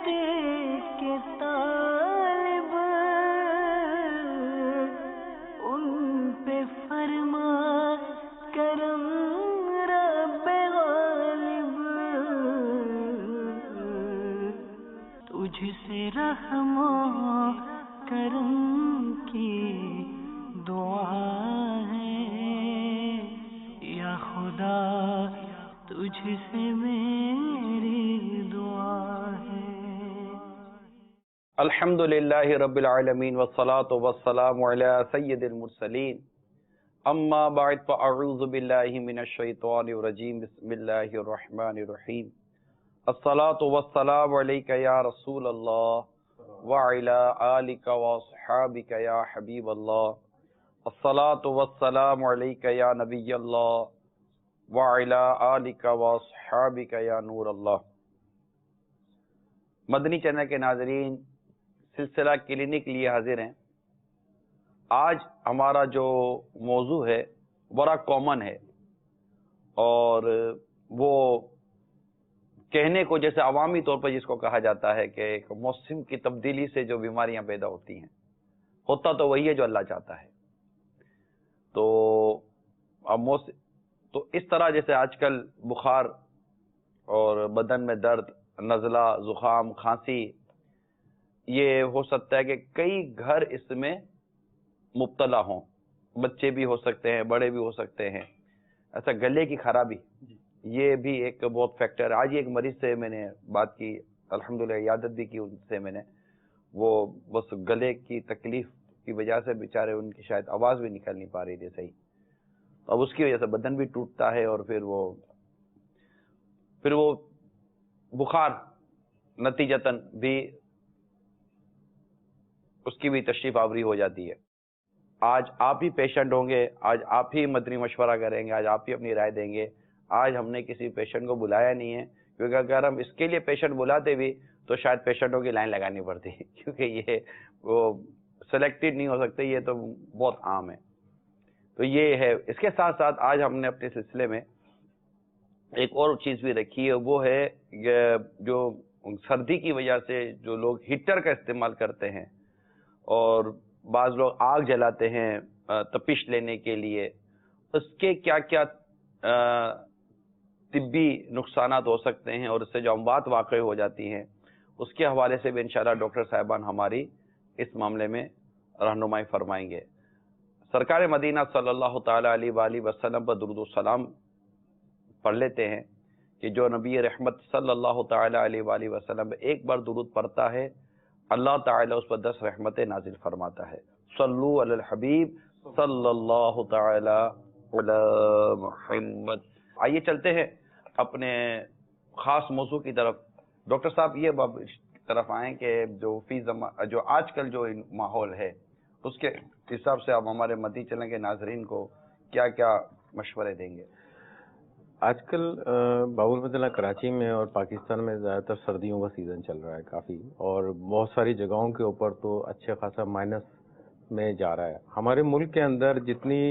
کے طالب ان پہ فرما کرم رب غالب، تجھ سے رحم و کرم کی دعا ہے یا خدا، تجھ سے میری دعا ہے۔ الحمدللہ رب العالمین والصلاة والسلام علی سید المرسلین، اما بعد فاعوذ باللہ من الشیطان الرجیم، بسم اللہ الرحمن الرحیم۔ الصلاة والسلام علیک یا رسول اللہ وعلی آلک واصحابک یا حبیب اللہ، الصلاة والسلام علیک یا نبی اللہ وعلی آلک واصحابک یا نور اللہ۔ مدنی چینل کے ناظرین، سلسلہ کلینک لیے حاضر ہیں۔ آج ہمارا جو موضوع ہے بڑا کامن ہے، اور وہ کہنے کو جیسے عوامی طور پر جس کو کہا جاتا ہے کہ ایک موسم کی تبدیلی سے جو بیماریاں پیدا ہوتی ہیں، ہوتا تو وہی ہے جو اللہ چاہتا ہے۔ تو اس طرح جیسے آج کل بخار اور بدن میں درد، نزلہ، زکام، کھانسی، یہ ہو سکتا ہے کہ کئی گھر اس میں مبتلا ہوں، بچے بھی ہو سکتے ہیں، بڑے بھی ہو سکتے ہیں۔ ایسا گلے کی خرابی، یہ بھی ایک بہت فیکٹر ہے۔ آج ہی ایک مریض سے میں نے بات کی، الحمدللہ عیادت بھی کی ان سے میں نے، وہ بس گلے کی تکلیف کی وجہ سے بیچارے ان کی شاید آواز بھی نکل نہیں پا رہی تھی صحیح، اب اس کی وجہ سے بدن بھی ٹوٹتا ہے، اور پھر وہ بخار نتیجتاً بھی اس کی بھی تشریف آوری ہو جاتی ہے۔ آج آپ ہی پیشنٹ ہوں گے، آج آپ ہی مدنی مشورہ کریں گے، آج آپ ہی اپنی رائے دیں گے۔ آج ہم نے کسی پیشنٹ کو بلایا نہیں ہے، کیونکہ اگر ہم اس کے لیے پیشنٹ بلاتے بھی تو شاید پیشنٹوں کی لائن لگانی پڑتی، کیونکہ یہ وہ سلیکٹڈ نہیں ہو سکتے، یہ تو بہت عام ہے۔ تو یہ ہے۔ اس کے ساتھ ساتھ آج ہم نے اپنے سلسلے میں ایک اور چیز بھی رکھی ہے، وہ ہے جو سردی کی وجہ سے جو لوگ ہیٹر کا استعمال کرتے ہیں، اور بعض لوگ آگ جلاتے ہیں تپش لینے کے لیے، اس کے کیا کیا طبی نقصانات ہو سکتے ہیں، اور اس سے جو اموات واقع ہو جاتی ہیں، اس کے حوالے سے بھی انشاءاللہ ڈاکٹر صاحبان ہماری اس معاملے میں رہنمائی فرمائیں گے۔ سرکار مدینہ صلی اللہ تعالی علیہ وآلہ وسلم پر درود و سلام پڑھ لیتے ہیں کہ جو نبی رحمت صلی اللہ تعالی علیہ وآلہ وسلم پر ایک بار درود پڑھتا ہے، اللہ تعالیٰ اس پر 10 رحمتیں نازل فرماتا ہے۔ صلو علی الحبیب صلی اللہ تعالی علی محمد۔ آئیے چلتے ہیں اپنے خاص موضوع کی طرف۔ ڈاکٹر صاحب یہ طرف آئیں کہ جو آج کل جو ماحول ہے، اس کے حساب سے آپ ہمارے مدنی چینل کے ناظرین کو کیا کیا مشورے دیں گے؟ آج کل باولمدینہ کراچی میں اور پاکستان میں زیادہ تر سردیوں کا سیزن چل رہا ہے کافی، اور بہت ساری جگہوں کے اوپر تو اچھے خاصا مائنس میں جا رہا ہے۔ ہمارے ملک کے اندر جتنی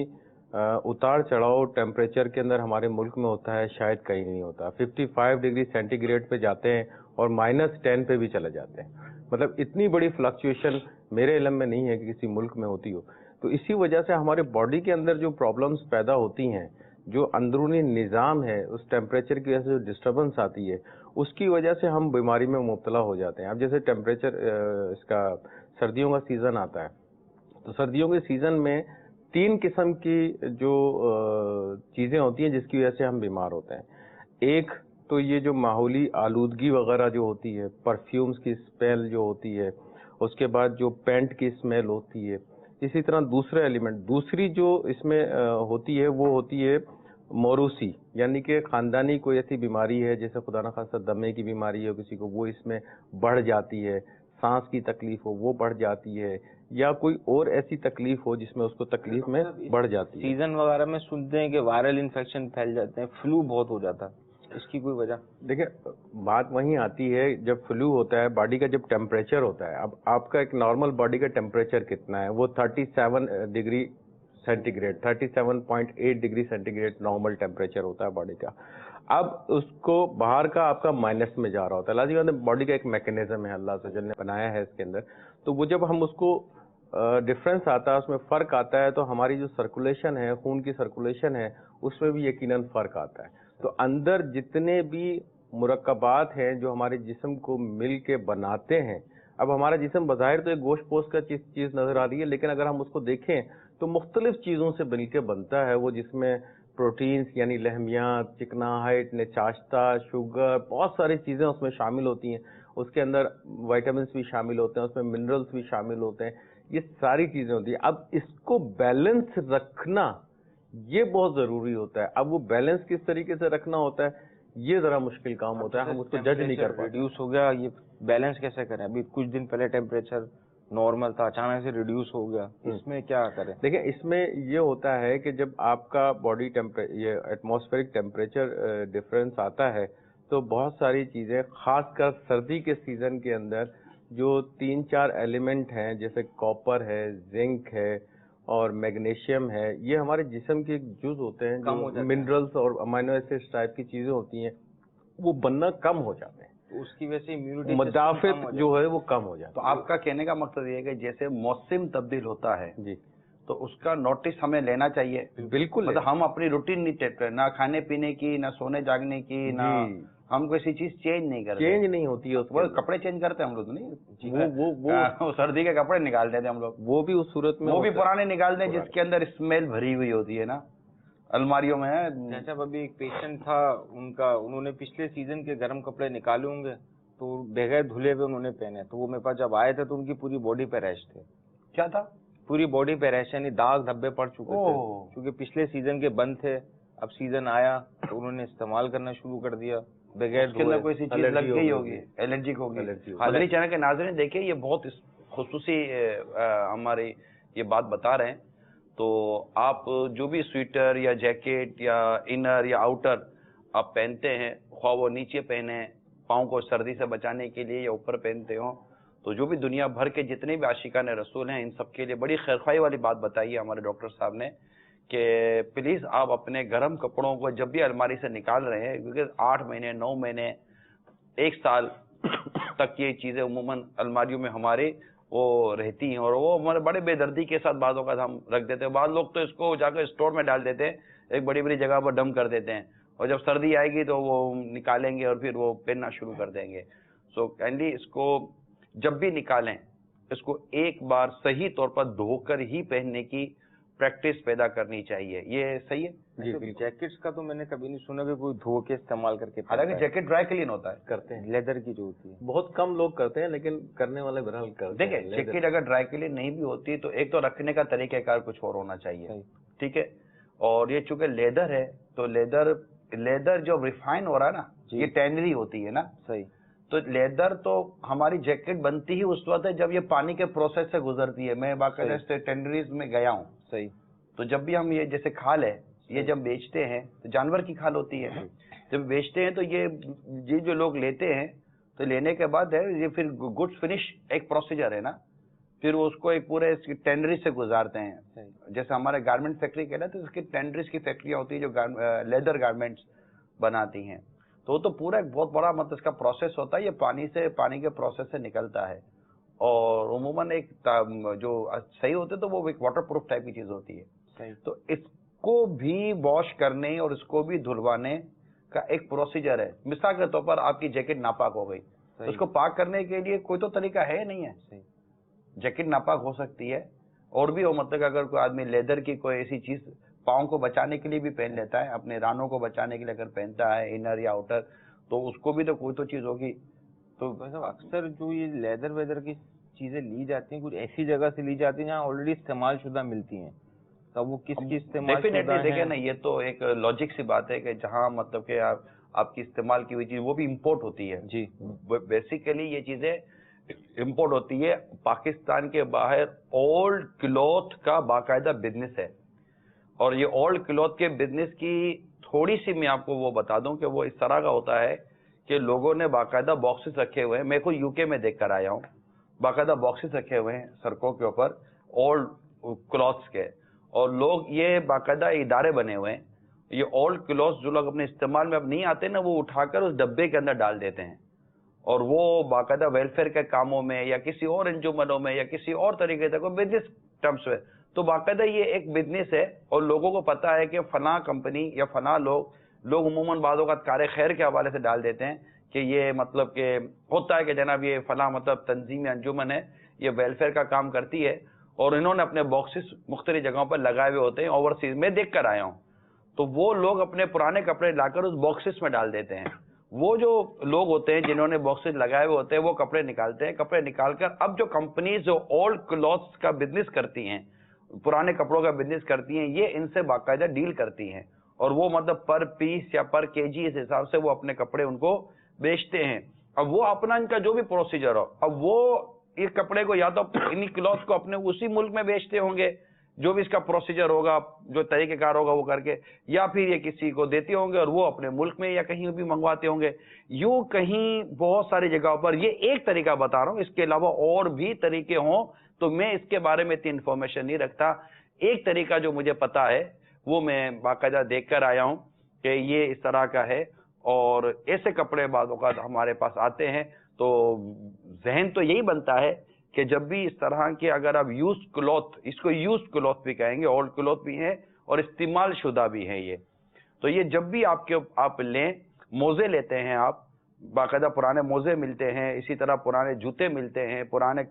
اتار چڑھاؤ ٹیمپریچر کے اندر ہمارے ملک میں ہوتا ہے شاید کہیں نہیں ہوتا۔ 55 ڈگری سینٹی گریڈ پہ جاتے ہیں اور -10 پہ بھی چلے جاتے ہیں، مطلب اتنی بڑی فلکچویشن میرے علم میں نہیں ہے کہ کسی ملک میں ہوتی ہو۔ تو اسی وجہ سے ہمارے باڈی کے اندر جو پرابلمز پیدا ہوتی ہیں، جو اندرونی نظام ہے، اس ٹیمپریچر کی وجہ سے جو ڈسٹربنس آتی ہے، اس کی وجہ سے ہم بیماری میں مبتلا ہو جاتے ہیں۔ اب جیسے ٹیمپریچر اس کا سردیوں کا سیزن آتا ہے، تو سردیوں کے سیزن میں 3 قسم کی جو چیزیں ہوتی ہیں جس کی وجہ سے ہم بیمار ہوتے ہیں۔ ایک تو یہ جو ماحولی آلودگی وغیرہ جو ہوتی ہے، پرفیومز کی اسمیل جو ہوتی ہے، اس کے بعد جو پینٹ کی اسمیل ہوتی ہے، اسی طرح دوسری جو اس میں ہوتی ہے وہ ہوتی ہے موروثی، یعنی کہ خاندانی کوئی ایسی بیماری ہے جیسے خدا نخواستہ دمے کی بیماری ہے کسی کو، وہ اس میں بڑھ جاتی ہے، سانس کی تکلیف ہو وہ بڑھ جاتی ہے، یا کوئی اور ایسی تکلیف ہو جس میں اس کو تکلیف میں بڑھ جاتی ہے۔ سیزن وغیرہ میں سنتے ہیں کہ وائرل انفیکشن پھیل جاتے ہیں، فلو بہت ہو جاتا ہے، اس کی کوئی وجہ؟ دیکھیں بات وہیں آتی ہے، جب فلو ہوتا ہے باڈی کا جب ٹیمپریچر ہوتا ہے، اب آپ کا ایک نارمل باڈی کا ٹیمپریچر کتنا ہے؟ وہ 37 degree centigrade, 37.8 degree centigrade normal temperature ہوتا ہے باڈی کا۔ اب اس کو باہر کا آپ کا مائنس میں جا رہا ہوتا ہے. لازمی باڈی کا ایک میکینزم ہے اللہ سے جل نے بنایا ہے اس کے اندر, تو وہ جب ہم اس کو ڈفرینس آتا ہے, اس میں فرق آتا ہے, تو ہماری جو سرکولیشن ہے, خون کی سرکولیشن ہے, اس میں بھی یقیناً فرق آتا ہے. تو اندر جتنے بھی مرکبات ہیں جو ہمارے جسم کو مل کے بناتے ہیں, اب ہمارا جسم بظاہر تو ایک گوشت پوست کا چیز نظر آ رہی ہے, لیکن اگر ہم اس کو دیکھیں تو مختلف چیزوں سے مل کے بنتا ہے وہ, جس میں پروٹینز یعنی لحمیات, چکناہٹ, نچاشتہ, شوگر, بہت ساری چیزیں اس میں شامل ہوتی ہیں. اس کے اندر وائٹامنس بھی شامل ہوتے ہیں, اس میں منرلز بھی شامل ہوتے ہیں, یہ ساری چیزیں ہوتی ہیں. اب اس کو بیلنس رکھنا یہ بہت ضروری ہوتا ہے. اب وہ بیلنس کس طریقے سے رکھنا ہوتا ہے یہ ذرا مشکل کام ہوتا ہے, ہم اس کو جج نہیں کر پاتے. ریڈیوس ہو گیا, یہ بیلنس کیسے کریں؟ ابھی کچھ دن پہلے ٹیمپریچر نارمل تھا, اچانک سے ریڈیوس ہو گیا, اس میں کیا کریں؟ دیکھیں اس میں یہ ہوتا ہے کہ جب آپ کا باڈی یہ ایٹماسفیرک ٹیمپریچر ڈفرینس آتا ہے تو بہت ساری چیزیں, خاص کر سردی کے سیزن کے اندر جو 3-4 ایلیمنٹ ہیں جیسے کاپر ہے, زنک ہے اور میگنیشیم ہے, یہ ہمارے جسم کے جز ہوتے ہیں جو منرلز اور امائنو ایسڈ ٹائپ کی چیزیں ہوتی ہیں, وہ بننا کم ہو جاتے ہیں, اس کی وجہ سے امیونٹی مدافعت جو ہے وہ کم ہو جاتی ہے. تو آپ کا کہنے کا مقصد یہ ہے کہ جیسے موسم تبدیل ہوتا ہے جی, تو اس کا نوٹس ہمیں لینا چاہیے. بالکل. مطلب ہم اپنی روٹین نہیں ٹیک کریں, نہ کھانے پینے کی, نہ سونے جاگنے کی, نہ ہم کسی چیز چینج نہیں کرتے. چینج نہیں ہوتی ہے, وہ کپڑے چینج کرتے ہیں ہم لوگ نہیں, وہ سردی کے کپڑے نکال دیتے ہم لوگ, وہ بھی اس صورت میں وہ بھی پرانے نکال دیں جس کے اندر اسمیل بھری ہوئی ہوتی ہے نا الماریوں میں. جیسا ابھی ایک پیشنٹ تھا, انہوں نے پچھلے سیزن کے گرم کپڑے نکالے ہوں گے تو بغیر دھلے ہوئے انہوں نے پہنے, تو وہ میرے پاس جب آئے تھے تو ان کی پوری باڈی پہ ریش تھے. کیا تھا؟ پوری باڈی پہ ریش, یعنی داغ دھبے پڑ چکے تھے, کیونکہ پچھلے سیزن کے بند تھے, اب سیزن آیا تو انہوں نے استعمال کرنا شروع کر دیا بغیر دھوئے. کوئی سی چیز لگ گئی ہوگی, الرجک ہوگی. مدنی چینل کے ناظرین دیکھیں, یہ بہت خصوصی ہماری یہ بات بتا رہے ہیں. تو آپ جو بھی سویٹر یا جیکٹ یا انر یا آؤٹر آپ پہنتے ہیں, خواہ وہ نیچے پہنے پاؤں کو سردی سے بچانے کے لیے یا اوپر پہنتے ہوں, تو جو بھی دنیا بھر کے جتنے بھی عاشقان رسول ہیں ان سب کے لیے بڑی خیرخواہی والی بات بتائی ہے ہمارے ڈاکٹر صاحب نے کہ پلیز آپ اپنے گرم کپڑوں کو جب بھی الماری سے نکال رہے ہیں, کیونکہ 8 مہینے 9 مہینے 1 سال تک یہ چیزیں عموماً الماریوں میں ہمارے وہ رہتی ہیں, اور وہ ہمارے بڑے بے دردی کے ساتھ بعض اوقات ہم رکھ دیتے ہیں. بعض لوگ تو اس کو جا کر اسٹور میں ڈال دیتے ہیں, ایک بڑی بڑی جگہ پر ڈم کر دیتے ہیں, اور جب سردی آئے گی تو وہ نکالیں گے اور پھر وہ پہننا شروع کر دیں گے. سو کائنڈلی اس کو جب بھی نکالیں اس کو ایک بار صحیح طور پر دھو کر ہی پہننے کی پریکٹس پیدا کرنی چاہیے. یہ صحیح ہے؟ جی, جیکٹس کا تو میں نے کبھی نہیں سنا کہ کوئی دھو کے استعمال کر کے, حالانکہ جیکٹ ڈرائی کلین ہوتا ہے, کرتے ہیں, لیدر کی جو ہوتی ہے بہت کم لوگ کرتے ہیں, لیکن کرنے والے بہرحال کرتے ہیں. دیکھیں جیکٹ اگر ڈرائی کلین نہیں بھی ہوتی تو ایک تو رکھنے کا طریقہ کار کچھ اور ہونا چاہیے, ٹھیک ہے. اور یہ چونکہ لیدر ہے تو لیدر جو ریفائن ہو رہا ہے نا, یہ ٹینری ہوتی ہے نا, صحیح. تو لیدر تو ہماری جیکٹ بنتی ہی اس وقت ہے جب یہ پانی کے پروسیس سے گزرتی ہے. میں باقاعدہ ٹینڈریز میں گیا ہوں, صحیح. تو جب بھی ہم یہ جیسے کھال ہے یہ جب بیچتے ہیں تو جانور کی کھال ہوتی ہے, جب بیچتے ہیں تو یہ جو لوگ لیتے ہیں تو لینے کے بعد ہے یہ پھر گڈ فنش ایک پروسیجر ہے نا, پھر اس کو ایک پورے ٹینڈری سے گزارتے ہیں. جیسے ہمارے گارمنٹ فیکٹری کہلاتے ہیں, اس کی ٹینڈریز کی فیکٹریاں ہوتی ہیں جو لیدر گارمنٹس بناتی ہیں. تو پورا ایک بہت بڑا مطلب اس کا پروسیس ہوتا ہے, یہ پانی کے پروسیس سے نکلتا ہے, اور عموماً ایک جو صحیح ہوتے تو وہ ایک واٹر پروف ٹائپ کی چیز ہوتی ہے. تو اس کو بھی واش کرنے اور اس کو بھی دھلوانے کا ایک پروسیجر ہے. مثال کے طور پر آپ کی جیکٹ ناپاک ہو گئی, اس کو پاک کرنے کے لیے کوئی تو طریقہ ہے نہیں ہے. جیکٹ ناپاک ہو سکتی ہے, اور بھی ہو, مطلب اگر کوئی آدمی لیدر کی کوئی ایسی چیز پاؤں کو بچانے کے لیے بھی پہن لیتا ہے, اپنے رانوں کو بچانے کے لیے اگر پہنتا ہے انر یا آؤٹر, تو اس کو بھی تو کوئی تو چیز ہوگی. تو اکثر جو یہ لیدر ویدر کی چیزیں لی جاتی ہیں کچھ ایسی جگہ سے لی جاتی ہیں جہاں آلریڈی استعمال شدہ ملتی ہیں, تو وہ کس کی استعمال شدہ ہے؟ دیکھیں نا, یہ تو ایک لاجک سی بات ہے کہ جہاں مطلب کہ آپ کی استعمال کی ہوئی چیز وہ بھی امپورٹ ہوتی ہے. جی, بیسیکلی یہ چیزیں امپورٹ ہوتی ہے. پاکستان کے باہر اولڈ کلوتھ کا باقاعدہ بزنس ہے, اور یہ اولڈ کلوتھ کے بزنس کی تھوڑی سی میں آپ کو وہ بتا دوں کہ وہ اس طرح کا ہوتا ہے کہ لوگوں نے باقاعدہ باکسز رکھے ہوئے ہیں. میں خود UK میں دیکھ کر آیا ہوں, باقاعدہ باکسز رکھے ہوئے ہیں سڑکوں کے اوپر اولڈ کلوتھس کے, اور لوگ یہ باقاعدہ ادارے بنے ہوئے ہیں, یہ اولڈ کلوتھ جو لوگ اپنے استعمال میں اب نہیں آتے نا، وہ اٹھا کر اس ڈبے کے اندر ڈال دیتے ہیں، اور وہ باقاعدہ ویلفیئر کے کاموں میں یا کسی اور انجمنوں میں یا کسی اور طریقے سے کوئی بزنس ٹرمس میں، تو باقاعدہ یہ ایک بزنس ہے، اور لوگوں کو پتا ہے کہ فلاں کمپنی یا فلاں لوگ عموماً بعض اوقات کار خیر کے حوالے سے ڈال دیتے ہیں کہ یہ مطلب کہ ہوتا ہے کہ جناب یہ فلاں مطلب تنظیم یا انجمن ہے، یہ ویلفیئر کا کام کرتی ہے، اور انہوں نے اپنے باکسز مختلف جگہوں پر لگائے ہوئے ہوتے ہیں اوورسیز میں، دیکھ کر آیا ہوں، تو وہ لوگ اپنے پرانے کپڑے لا کر اس باکسز میں ڈال دیتے ہیں۔ وہ جو لوگ ہوتے ہیں جنہوں نے باکسز لگائے ہوئے ہوتے ہیں، وہ کپڑے نکالتے ہیں، کپڑے نکال کر اب جو کمپنیز جو اولڈ کلوتھس کا بزنس کرتی ہیں، پرانے کپڑوں کا بزنس کرتی ہیں، یہ ان سے باقاعدہ ڈیل کرتی ہیں، اور وہ مطلب پر پیس یا پر کے جی اس حساب سے وہ اپنے کپڑے ان کو بیچتے ہیں۔ اب وہ اپنا ان کا جو بھی پروسیجر ہو، اب وہ اس کپڑے کو یا تو انہی کلوتھ کو اپنے اسی ملک میں بیچتے ہوں گے، جو بھی اس کا پروسیجر ہوگا، جو طریقہ کار ہوگا وہ کر کے، یا پھر یہ کسی کو دیتے ہوں گے اور وہ اپنے ملک میں یا کہیں بھی منگواتے ہوں گے۔ یوں کہیں بہت ساری جگہوں پر، یہ ایک طریقہ بتا رہا ہوں، اس کے علاوہ اور بھی طریقے ہوں تو میں اس کے بارے میں اتنی انفارمیشن نہیں رکھتا۔ ایک طریقہ جو مجھے پتا ہے وہ میں باقاعدہ دیکھ کر آیا ہوں کہ یہ اس طرح کا ہے، اور ایسے کپڑے بعض اوقات ہمارے پاس آتے ہیں تو ذہن تو یہی بنتا ہے کہ جب بھی اس طرح کے اگر آپ یوز کلوتھ، اس کو یوز کلوتھ بھی کہیں گے، اولڈ کلوتھ بھی ہیں اور استعمال شدہ بھی ہیں یہ، تو یہ جب بھی آپ لیں، موزے لیتے ہیں آپ، باقاعدہ پرانے موزے ملتے ہیں، اسی طرح پرانے جوتے ملتے ہیں، پرانے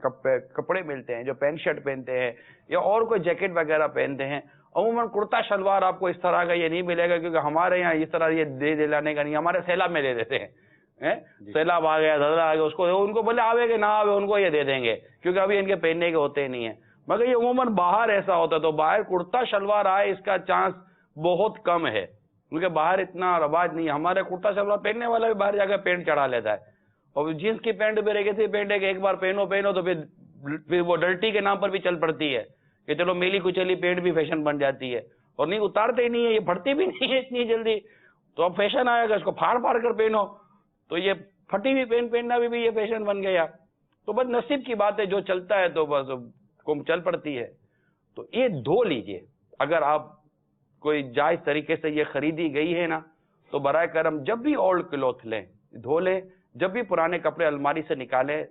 کپڑے ملتے ہیں جو پینٹ شرٹ پہنتے ہیں یا اور کوئی جیکٹ وغیرہ پہنتے ہیں۔ عموماً کرتا شلوار آپ کو اس طرح کا یہ نہیں ملے گا، کیونکہ ہمارے یہاں اس طرح یہ دے لانے کا نہیں، ہمارے سیلاب میں دے دیتے ہیں، سیلاب آ گیا، زلزلہ آ گیا، اس کو ان کو بولے آوے کہ نہ آوے، ان کو یہ دے دیں گے کیونکہ ابھی ان کے پہننے کے ہوتے نہیں ہیں۔ مگر یہ عموماً باہر ایسا ہوتا ہے، تو باہر کرتا شلوار آئے اس کا چانس بہت کم ہے، کیونکہ باہر اتنا رواج نہیں ہے۔ ہمارے کرتا شلوار پہننے والا بھی باہر جا کے پینٹ چڑھا لیتا ہے، اور جینس کی پینٹ بھی رہ گئی تھی، پینٹ ہے کہ ایک بار پہنو تو پھر وہ ڈرٹی کے نام پر بھی چل پڑتی ہے کہ چلو میلی کچلی پینٹ بھی فیشن بن جاتی ہے، اور نہیں اتارتے ہی نہیں ہے، یہ پھٹتی بھی نہیں ہے اتنی جلدی، تو اب فیشن آئے گا اس کو پھاڑ کر پہنو، تو یہ پھٹی ہوئی پینٹ پہننا بھی یہ فیشن بن گیا۔ تو بس نصیب کی بات ہے، جو چلتا ہے تو بس کم چل پڑتی ہے۔ تو یہ دھو لیجئے، اگر آپ کوئی جائز طریقے سے یہ خریدی گئی ہے نا، تو برائے کرم جب بھی اولڈ کلوتھ لیں دھو لیں، جب بھی پرانے کپڑے الماری سے نکالیں،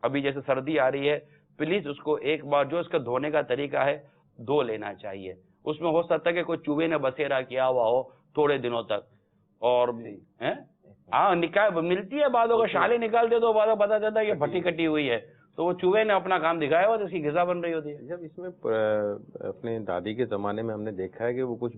ابھی جیسے سردی آ رہی ہے، پلیز اس کو ایک بار جو اس کا دھونے کا طریقہ ہے دھو لینا چاہیے۔ اس میں ہو سکتا ہے کہ کوئی چوہے نے بسیرا کیا ہوا ہو تھوڑے دنوں تک، اور ہاں نکال ملتی ہے بعضوں کو، شالیں نکالتے تو بعضوں پتا چلتا ہے کہ پھٹی کٹی ہوئی ہے، تو وہ چوہے نے اپنا کام دکھایا ہوا تو اس کی غذا بن رہی ہوتی ہے۔ جب اس میں اپنے دادی کے زمانے میں ہم نے دیکھا ہے کہ وہ کچھ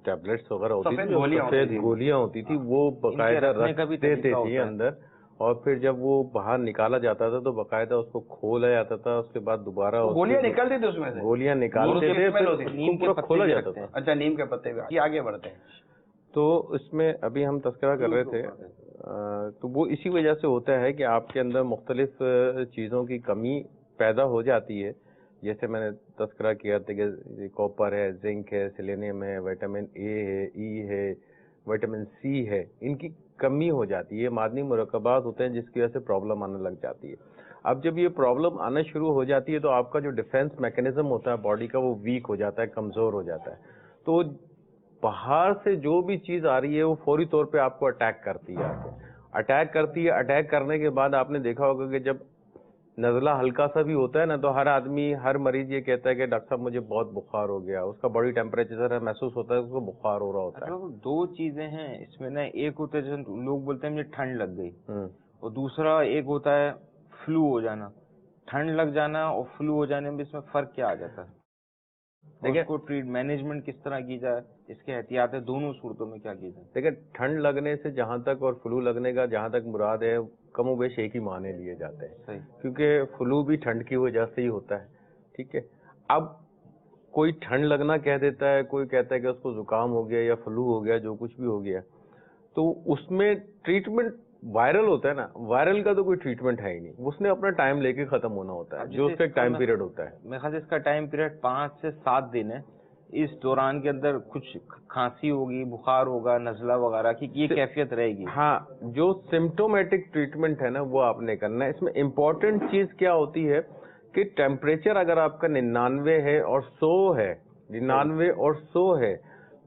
ٹیبلٹس وغیرہ ہوتی تھی، سفید گولیاں ہوتی تھی، وہ باقاعدہ رکھتے تھے اندر، اور پھر جب وہ باہر نکالا جاتا تھا تو باقاعدہ اس کو کھولا جاتا تھا، اس کے بعد دوبارہ گولیاں نکلتی تھی، اس میں سے گولیاں نکالتے تھے، پھر کھولا جاتا تھا۔ اچھا، نیم کے پتے بھی آگے بڑھتے ہیں۔ تو اس میں ابھی ہم تذکرہ کر رہے تھے، تو وہ اسی وجہ سے ہوتا ہے کہ آپ کے اندر مختلف چیزوں کی کمی پیدا ہو جاتی ہے، جیسے میں نے تذکرہ کیا تھا کہ کاپر ہے، زنک ہے، سیلینیم ہے، وٹامن اے ہے، ای ہے، وٹامن سی ہے، ان کی کمی ہو جاتی ہے۔ یہ معدنی مرکبات ہوتے ہیں جس کی وجہ سے پرابلم آنے لگ جاتی ہے۔ اب جب یہ پرابلم آنا شروع ہو جاتی ہے تو آپ کا جو ڈیفینس میکینزم ہوتا ہے باڈی کا، وہ ویک ہو جاتا ہے، کمزور ہو جاتا ہے، تو باہر سے جو بھی چیز آ رہی ہے وہ فوری طور پہ آپ کو اٹیک کرتی ہے، اٹیک کرتی ہے۔ اٹیک کرنے کے بعد آپ نے دیکھا ہوگا کہ جب نزلہ ہلکا سا بھی ہوتا ہے نا، تو ہر آدمی، ہر مریض یہ کہتا ہے کہ ڈاکٹر صاحب مجھے بہت بخار ہو گیا، اس کا باڈی ٹیمپریچر محسوس ہوتا ہے، اس کو بخار ہو رہا ہوتا ہے۔ دو چیزیں ہیں اس میں نا، ایک ہوتا ہے جیسے لوگ بولتے ہیں مجھے ٹھنڈ لگ گئی، اور دوسرا ایک ہوتا ہے فلو ہو جانا۔ ٹھنڈ لگ جانا اور فلو ہو جانے میں اس میں فرق کیا آ جاتا ہے؟ دیکھیں کو مینجمنٹ کس طرح کی جائے، اس کے احتیاط ہے دونوں صورتوں میں کیا کی جائے؟ دیکھیں ٹھنڈ لگنے سے جہاں تک اور فلو لگنے کا جہاں تک مراد ہے، کم و بیش ایک ہی معنی لیے جاتے ہیں، صحیح، کیونکہ فلو بھی ٹھنڈ کی وجہ سے ہی ہوتا ہے، ٹھیک ہے۔ اب کوئی ٹھنڈ لگنا کہہ دیتا ہے، کوئی کہتا ہے کہ اس کو زکام ہو گیا یا فلو ہو گیا، جو کچھ بھی ہو گیا، تو اس میں ٹریٹمنٹ وائرل ہوتا ہے نا، وائرل کا تو کوئی ٹریٹمنٹ ہے ہی نہیں، اس نے اپنا ٹائم لے کے ختم ہونا ہوتا ہے، جو اس کا ایک ٹائم پیریڈ ہوتا ہے۔ میرے خیال سے اس کا ٹائم پیریڈ 5 سے 7 دن ہے۔ اس دوران کے اندر کچھ کھانسی ہوگی، بخار ہوگا، نزلہ وغیرہ کی یہ کیفیت رہے گی۔ ہاں، جو سمپٹومیٹک ٹریٹمنٹ ہے نا وہ آپ نے کرنا ہے۔ اس میں امپورٹنٹ چیز کیا ہوتی ہے کہ ٹیمپریچر اگر آپ کا 99 ہے اور 100 ہے، 99 اور 100 ہے،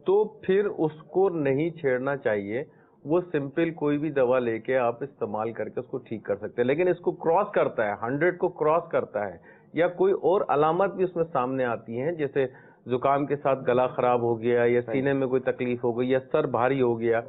تو پھر اس کو نہیں چھیڑنا چاہیے. وہ سمپل کوئی بھی دوا لے کے آپ استعمال کر کے اس کو ٹھیک کر سکتے ہیں. لیکن اس کو کراس کرتا ہے 100 کو کراس کرتا ہے یا کوئی اور علامت بھی اس میں سامنے آتی ہیں, جیسے زکام کے ساتھ گلا خراب ہو گیا یا سینے میں کوئی تکلیف ہو گئی یا سر بھاری ہو گیا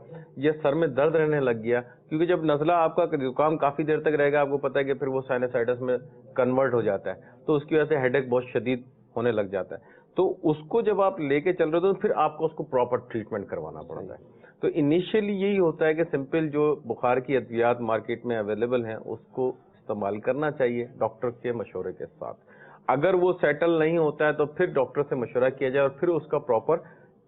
یا سر میں درد رہنے لگ گیا, کیونکہ جب نزلہ آپ کا زکام کافی دیر تک رہے گا آپ کو پتا ہے کہ پھر وہ سائنسائٹس میں کنورٹ ہو جاتا ہے, تو اس کی وجہ سے ہیڈ ایک بہت شدید ہونے لگ جاتا ہے. تو اس کو جب آپ لے کے چل رہے ہو تو پھر آپ کو اس کو پراپر ٹریٹمنٹ کروانا پڑتا ہے. تو انیشیلی یہی ہوتا ہے کہ سمپل جو بخار کی ادویات مارکیٹ میں اویلیبل ہیں اس کو استعمال کرنا چاہیے ڈاکٹر کے مشورے کے ساتھ. اگر وہ سیٹل نہیں ہوتا ہے تو پھر ڈاکٹر سے مشورہ کیا جائے اور پھر اس کا پراپر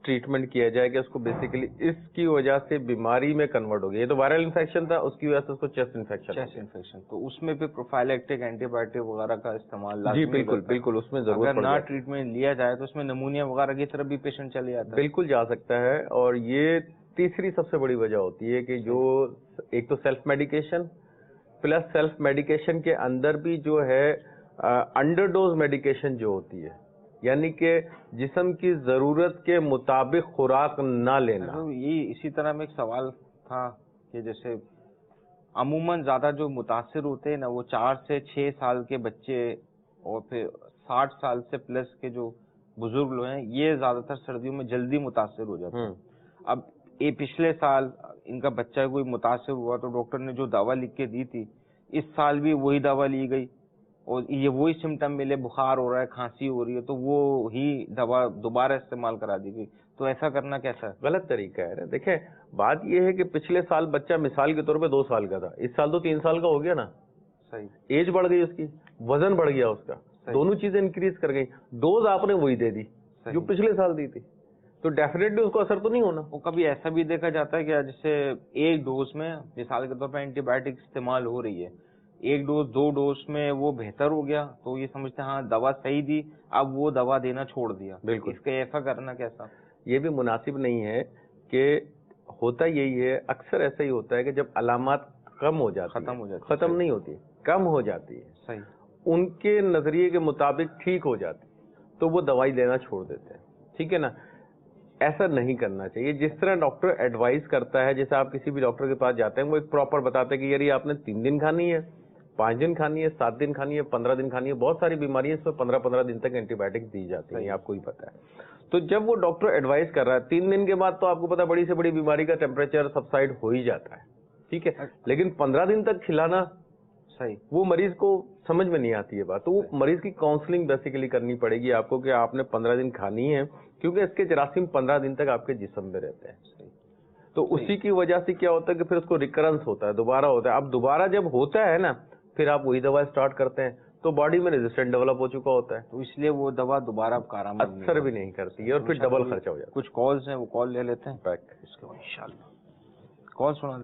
ٹریٹمنٹ کیا جائے کہ اس کو بیسیکلی اس کی وجہ سے بیماری میں کنورٹ ہو گیا. یہ تو وائرل انفیکشن تھا, اس کی وجہ سے اس کو چیسٹ انفیکشن. تو اس میں بھی پروفائلیکٹک اینٹی بایوٹک وغیرہ کا استعمال جی بالکل بالکل اس میں ضرور اگر نہ ٹریٹمنٹ لیا جائے تو اس میں نمونیا وغیرہ کی طرف بھی پیشنٹ چلے جاتا ہے. بالکل جا سکتا ہے. اور یہ تیسری سب سے بڑی وجہ ہوتی ہے کہ جو ایک تو self medication plus self medication کے اندر بھی جو ہے انڈر ڈوز میڈیکیشن جو ہوتی ہے, یعنی کہ جسم کی ضرورت کے مطابق خوراک نہ لینا. یہ اسی طرح میں ایک سوال تھا کہ جیسے عموماً زیادہ جو متاثر ہوتے ہیں نا وہ 4 سے 6 سال کے بچے اور پھر 60 سال سے پلس کے جو بزرگ لوگ ہیں یہ زیادہ تر سردیوں میں جلدی متاثر ہو جاتے ہیں. اب یہ پچھلے سال ان کا بچہ کوئی متاثر ہوا تو ڈاکٹر نے جو دوا لکھ کے دی تھی اس سال بھی وہی دوا لی گئی اور یہ وہی سمٹم ملے, بخار ہو رہا ہے, کھانسی ہو رہی ہے, تو وہ ہی دوا دوبارہ استعمال کرا دی گئی. تو ایسا کرنا کیسا ہے؟ غلط طریقہ ہے. دیکھیں بات یہ ہے کہ پچھلے سال بچہ مثال کے طور پہ 2 سال کا تھا, اس سال تو 3 سال کا ہو گیا نا. صحیح. ایج بڑھ گئی اس کی, وزن بڑھ گیا اس کا, دونوں چیزیں انکریز کر گئی, ڈوز آپ نے وہی دے دی جو پچھلے سال دی تھی, تو ڈیفینیٹلی اس کو اثر تو نہیں ہونا. وہ کبھی ایسا بھی دیکھا جاتا ہے کہ جیسے ایک ڈوز میں مثال کے طور پہ اینٹی بایوٹک استعمال ہو رہی ہے, ایک ڈوز 2 ڈوز میں وہ بہتر ہو گیا تو یہ سمجھتے ہیں ہاں دوا صحیح دی, اب وہ دوا دینا چھوڑ دیا. بالکل. اس کا ایسا کرنا کیسا؟ یہ بھی مناسب نہیں ہے کہ ہوتا یہی ہے, اکثر ایسا ہی ہوتا ہے کہ جب علامات کم ہو جاتی ختم نہیں ہوتی, کم ہو جاتی ہے, صحیح, ان کے نظریے کے مطابق ٹھیک ہو جاتی تو وہ دوائی لینا چھوڑ دیتے ہیں. ٹھیک ہے نا, ایسا نہیں کرنا چاہیے. جس طرح ڈاکٹر ایڈوائز کرتا ہے, جیسے آپ کسی بھی ڈاکٹر کے پاس جاتے ہیں وہ ایک پراپر بتاتے ہیں کہ یار یہ آپ نے 3 دن کھانی ہے, 5 دن کھانی ہے, 7 دن کھانی ہے, 15 دن کھانی ہے. بہت ساری بیماریاں اس میں 15 دن تک اینٹی بایوٹک دی جاتی ہیں, آپ کو ہی پتا ہے. تو جب وہ ڈاکٹر ایڈوائز کر رہا ہے 3 دن کے بعد تو آپ کو پتا بڑی سے بڑی بیماری کا ٹیمپریچر سبسائڈ ہو ہی جاتا ہے, ٹھیک ہے, لیکن 15 دن تک کھلانا صحیح, وہ مریض کو سمجھ میں نہیں آتی ہے بات. تو وہ مریض کی کاؤنسلنگ بیسیکلی کرنی پڑے گی آپ کو کہ آپ نے 15 دن کھانی ہے, کیونکہ اس کے جراثیم 15 دن تک آپ کے جسم میں رہتے ہیں. تو اسی کی وجہ سے کیا ہوتا ہے کہ پھر اس کو ریکرنس ہوتا ہے, دوبارہ ہوتا ہے. اب دوبارہ جب ہوتا ہے نا پھر آپ وہی دوا اسٹارٹ کرتے ہیں تو باڈی میں ریزسٹنٹ ڈیولپ ہو چکا ہوتا ہے, تو اس لیے وہ دوا دوبارہ کارآمد اثر بھی نہیں کرتی ہے اور پھر ڈبل خرچہ ہو جاتا ہے. کچھ کالز ہیں وہ کال لے لیتے ہیں اس کے بعد انشاءاللہ. کال سنا.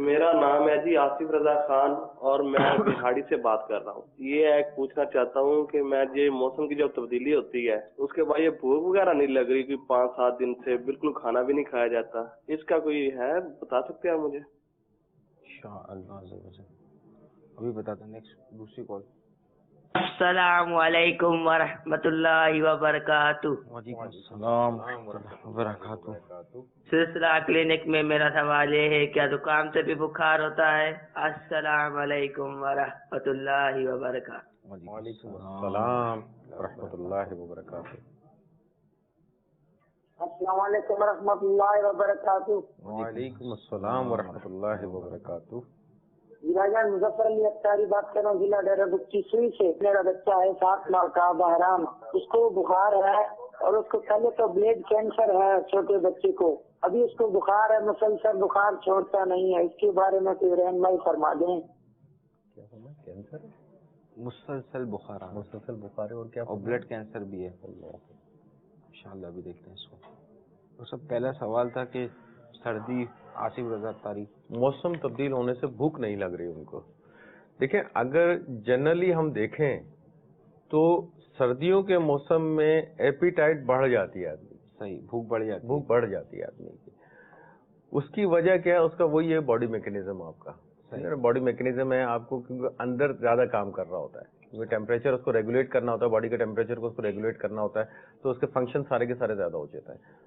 میرا نام ہے جی آصف رضا خان اور میں بہاڑی سے بات کر رہا ہوں. یہ ایک پوچھنا چاہتا ہوں کہ میں یہ موسم کی جب تبدیلی ہوتی ہے اس کے بعد یہ بھوک وغیرہ نہیں لگ رہی, کہ 5-7 دن سے بالکل کھانا بھی نہیں کھایا جاتا, اس کا کوئی ہے, بتا سکتے ہیں مجھے؟ ابھی بتاتا. نیکسٹ دوسری کال. السلام علیکم ورحمۃ اللہ وبرکاتہ. وعلیکم السلام ورحمۃ اللہ وبرکاتہ. سلسلہ کلینک میں میرا سوال یہ ہے, کیا زکام سے بھی بخار ہوتا ہے؟ السلام علیکم ورحمۃ اللہ وبرکاتہ. وعلیکم السلام ورحمۃ اللہ وبرکاتہ. السلام علیکم ورحمۃ اللہ وبرکاتہ. وعلیکم السلام ورحمۃ اللہ وبرکاتہ. جان مظفر علی اختاری بات کر رہا ہوں, ضلع ڈیرہ بگٹی سوئی سے. میرا بچہ ہے 7 ماہ کا بحرام, اس کو بخار ہے اور اس کو پہلے تو بلیڈ کینسر ہے چھوٹے بچے کو, ابھی اس کو بخار ہے, مسلسل بخار چھوڑتا نہیں ہے, اس کے بارے میں کوئی رہنمائی فرما دیں. کینسر مسلسل بخار ہے اور کیا, اور بلڈ کینسر بھی ہے. انشاءاللہ ابھی دیکھتے ہیں اس کو. اور سب پہلا سوال تھا کہ سردی, آصف رضا تاری, موسم تبدیل ہونے سے بھوک نہیں لگ رہی ان کو. دیکھیں اگر جنرلی ہم دیکھیں تو سردیوں کے موسم میں ایپیٹائٹ بڑھ جاتی ہے آدمی. صحیح, بھوک بڑھ جاتی ہے آدمی کی. اس کی وجہ کیا ہے, اس کا وہی ہے باڈی میکینزم. آپ کا باڈی میکینزم ہے, آپ کو کیونکہ اندر زیادہ کام کر رہا ہوتا ہے, کیونکہ ٹیمپریچر اس کو ریگولیٹ کرنا ہوتا ہے, باڈی کے ٹیمپریچر کو اس کو ریگولیٹ کرنا ہوتا ہے, تو اس کے فنکشن سارے کے سارے زیادہ ہو جاتا ہے.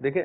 دیکھیں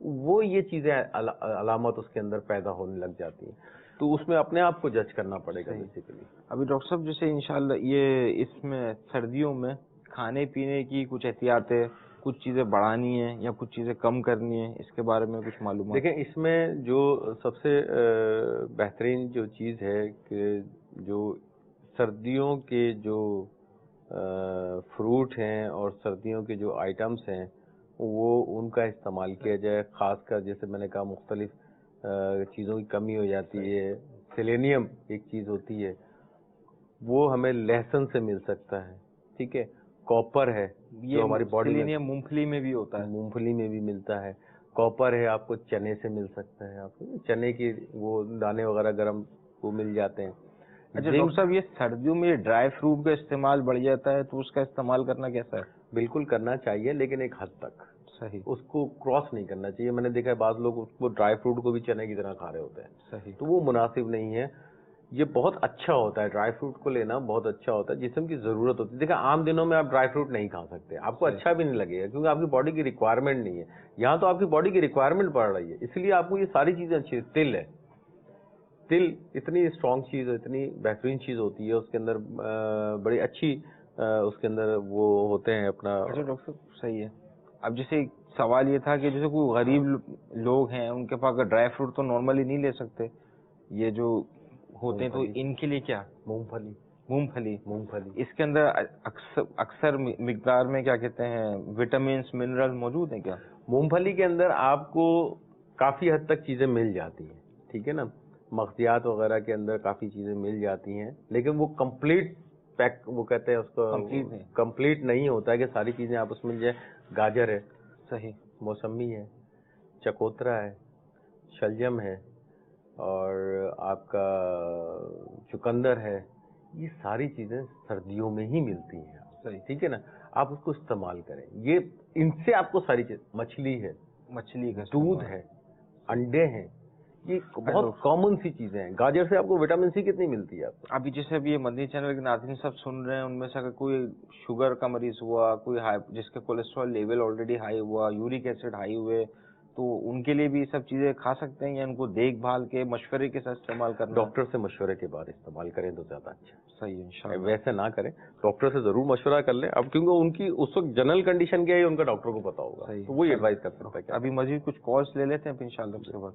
وہ یہ چیزیں علامت اس کے اندر پیدا ہونے لگ جاتی ہیں، تو اس میں اپنے آپ کو جج کرنا پڑے گا بیسیکلی۔ ابھی ڈاکٹر صاحب جیسے انشاءاللہ یہ اس میں سردیوں میں کھانے پینے کی کچھ احتیاطیں، کچھ چیزیں بڑھانی ہیں یا کچھ چیزیں کم کرنی ہیں، اس کے بارے میں کچھ معلومات؟ دیکھیں اس میں جو سب سے بہترین جو چیز ہے کہ جو سردیوں کے جو فروٹ ہیں اور سردیوں کے جو آئٹمس ہیں وہ ان کا استعمال کیا جائے، خاص کر جیسے میں نے کہا مختلف چیزوں کی کمی ہو جاتی ہے، سیلینیم ایک چیز ہوتی ہے وہ ہمیں لہسن سے مل سکتا ہے، ٹھیک ہے، کاپر ہے جو ہماری باڈی میں مونگ پھلی میں بھی ہوتا ہے، مونگ پھلی میں بھی ملتا ہے، کاپر ہے آپ کو چنے سے مل سکتا ہے، آپ کو چنے کی وہ دانے وغیرہ گرم وہ مل جاتے ہیں۔ اچھا ڈاکٹر صاحب یہ سردیوں میں ڈرائی فروٹ کا استعمال بڑھ جاتا ہے تو اس کا استعمال کرنا کیسا ہے؟ بالکل کرنا چاہیے لیکن ایک حد تک، صحیح، اس کو کراس نہیں کرنا چاہیے۔ میں نے دیکھا ہے بعض لوگ اس کو ڈرائی فروٹ کو بھی چنے کی طرح کھا رہے ہوتے ہیں، صحیح، تو وہ مناسب نہیں ہے۔ یہ بہت اچھا ہوتا ہے، ڈرائی فروٹ کو لینا بہت اچھا ہوتا ہے، جسم کی ضرورت ہوتی ہے۔ دیکھیں عام دنوں میں آپ ڈرائی فروٹ نہیں کھا سکتے، آپ کو اچھا بھی نہیں لگے گا کیونکہ آپ کی باڈی کی ریکوائرمنٹ نہیں ہے، یہاں تو آپ کی باڈی کی ریکوائرمنٹ پڑ رہی ہے، اس لیے آپ کو یہ ساری چیزیں اچھی ہے۔ تل ہے، تل اتنی اسٹرانگ چیز ہے، اتنی بہترین چیز ہوتی ہے، اس کے اندر بڑی اچھی اس کے اندر وہ ہوتے ہیں اپنا۔ اچھا ڈاکٹر صاحب صحیح ہے۔ اب جیسے سوال یہ تھا کہ جیسے کوئی غریب لوگ ہیں ان کے پاس اگر ڈرائی فروٹ تو نارملی نہیں لے سکتے، یہ جو ہوتے ہیں تو ان کے لیے کیا؟ مونگ پھلی اس کے اندر اکثر مقدار میں کیا کہتے ہیں وٹامنس منرل موجود ہیں کیا؟ مونگ پھلی کے اندر آپ کو کافی حد تک چیزیں مل جاتی ہیں، ٹھیک ہے نا، مغزیات وغیرہ کے اندر کافی چیزیں مل جاتی ہیں، لیکن وہ کمپلیٹ پیک وہ کہتے ہیں اس کو کمپلیٹ نہیں ہوتا ہے کہ ساری چیزیں آپ اس میں مل جائے۔ گاجر ہے، صحیح، موسمی ہے، چکوترا ہے، شلجم ہے اور آپ کا چقندر ہے، یہ ساری چیزیں سردیوں میں ہی ملتی ہیں، صحیح، ٹھیک ہے نا، آپ اس کو استعمال کریں۔ یہ ان سے آپ کو ساری چیز، مچھلی ہے، مچھلی کا دودھ ہے، انڈے ہیں، یہ بہت کامن سی چیزیں ہیں۔ گاجر سے آپ کو وٹامن سی کتنی ملتی ہے آپ کو؟ ابھی جیسے ابھی یہ مدنی چینل کے ناظرین سب سن رہے ہیں، ان میں سے اگر کوئی شوگر کا مریض ہوا، کوئی جس کے کولیسٹرول لیول آلریڈی ہائی ہوا، یورک ایسڈ ہائی ہوئے، تو ان کے لیے بھی یہ سب چیزیں کھا سکتے ہیں یا ان کو دیکھ بھال کے مشورے کے ساتھ استعمال کرنا؟ ڈاکٹر سے مشورے کے بعد استعمال کریں تو زیادہ اچھا۔ صحیح ہے انشاءاللہ۔ ویسے نہ کریں، ڈاکٹر سے ضرور مشورہ کر لیں، اب کیونکہ ان کی اس وقت جنرل کنڈیشن کیا ہے ان کا ڈاکٹر کو پتا ہوگا، تو وہی ایڈوائز کر سکتا ہے۔ ابھی مزید کچھ کالس لے لیتے ہیں پھر انشاءاللہ اس کے بعد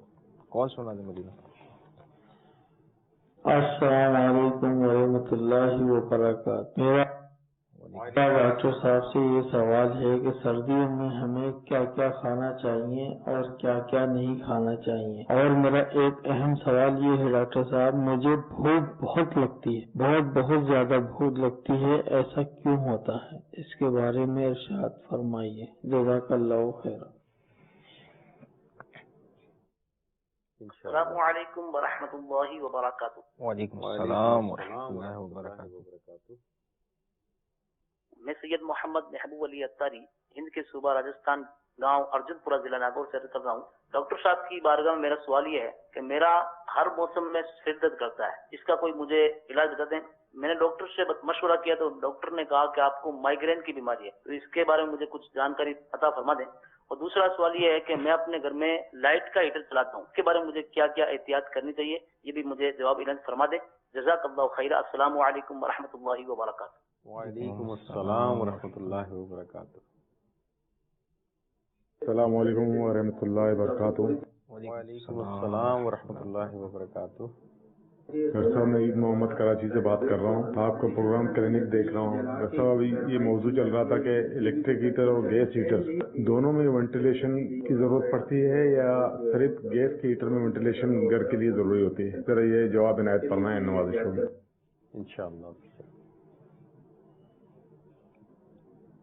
کال سنا دیں مدینہ۔ السلام علیکم ورحمۃ اللہ وبرکاتہ۔ میرا ڈاکٹر صاحب سے یہ سوال ہے کہ سردیوں میں ہمیں کیا کیا کھانا چاہیے اور کیا کیا نہیں کھانا چاہیے، اور میرا ایک اہم سوال یہ ہے ڈاکٹر صاحب، مجھے بھوک بہت لگتی ہے، بہت زیادہ بھوک لگتی ہے، ایسا کیوں ہوتا ہے؟ اس کے بارے میں ارشاد فرمائیے، جزاک اللہ خیر۔ السلام علیکم ورحمۃ اللہ وبرکاتہ۔ وعلیکم السلام ورحمۃ اللہ وبرکاتہ۔ میں سید محمد محبوب علی اتاری ہند کے صوبہ راجستھان گاؤں ارجن پورہ ضلع ناگور سے کر رہا ہوں۔ ڈاکٹر صاحب کی بارگاہ میں میرا سوال یہ ہے کہ میرا ہر موسم میں سر درد کرتا ہے، اس کا کوئی مجھے علاج بتا دیں۔ میں نے ڈاکٹر سے مشورہ کیا تو ڈاکٹر نے کہا کہ آپ کو مائگرین کی بیماری ہے، تو اس کے بارے میں مجھے کچھ جانکاری عطا فرما دیں۔ اور دوسرا سوال یہ ہے کہ میں اپنے گھر میں لائٹ کا ہیٹر چلاتا ہوں، اس کے بارے میں مجھے کیا کیا احتیاط کرنی چاہیے، یہ بھی مجھے جواب علم فرما دیں۔ جزاک اللہ خیر۔ السلام علیکم ورحمۃ اللہ وبرکاتہ۔ وعلیکم السلام ورحمۃ اللہ وبرکاتہ۔ السلام علیکم ورحمۃ اللہ وبرکاتہ۔ وعلیکم السلام ورحمۃ اللہ وبرکاتہ۔ ڈاکٹر صاحب میں عید محمد کراچی سے بات کر رہا ہوں، آپ کا پروگرام کلینک دیکھ رہا ہوں۔ ڈاکٹر صاحب ابھی یہ موضوع چل رہا تھا کہ الیکٹرک ہیٹر اور گیس ہیٹر دونوں میں وینٹیلیشن کی ضرورت پڑتی ہے یا صرف گیس کے ہیٹر میں وینٹیلیشن گھر کے لیے ضروری ہوتی ہے؟ ذرا یہ جواب عنایت فرمائیں، نوازش ہوگی انشاءاللہ۔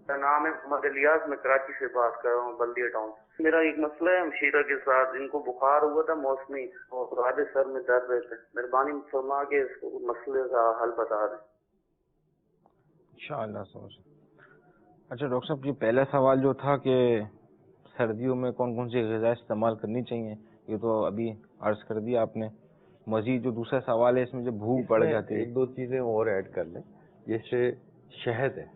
میرا نام ہے محمد الیاس، میں کراچی سے بات کر رہا ہوں، بلدیہ ٹاؤن۔ میرا ایک مسئلہ ہے ہمشیرہ کے ساتھ، جن کو بخار ہوا تھا موسمی اور رادے سر میں درد رہتا ہے، مہربانی فرما کے اس مسئلے کا حل بتا دیں انشاءاللہ۔ سمجھ۔ اچھا ڈاکٹر صاحب یہ پہلا سوال جو تھا کہ سردیوں میں کون کون سی غذا استعمال کرنی چاہیے، یہ تو ابھی عرض کر دیا آپ نے۔ مزید جو دوسرا سوال ہے اس میں جو بھوک بڑھ جاتی ہے، ایک دو چیزیں اور ایڈ کر لیں، جیسے شہد ہے،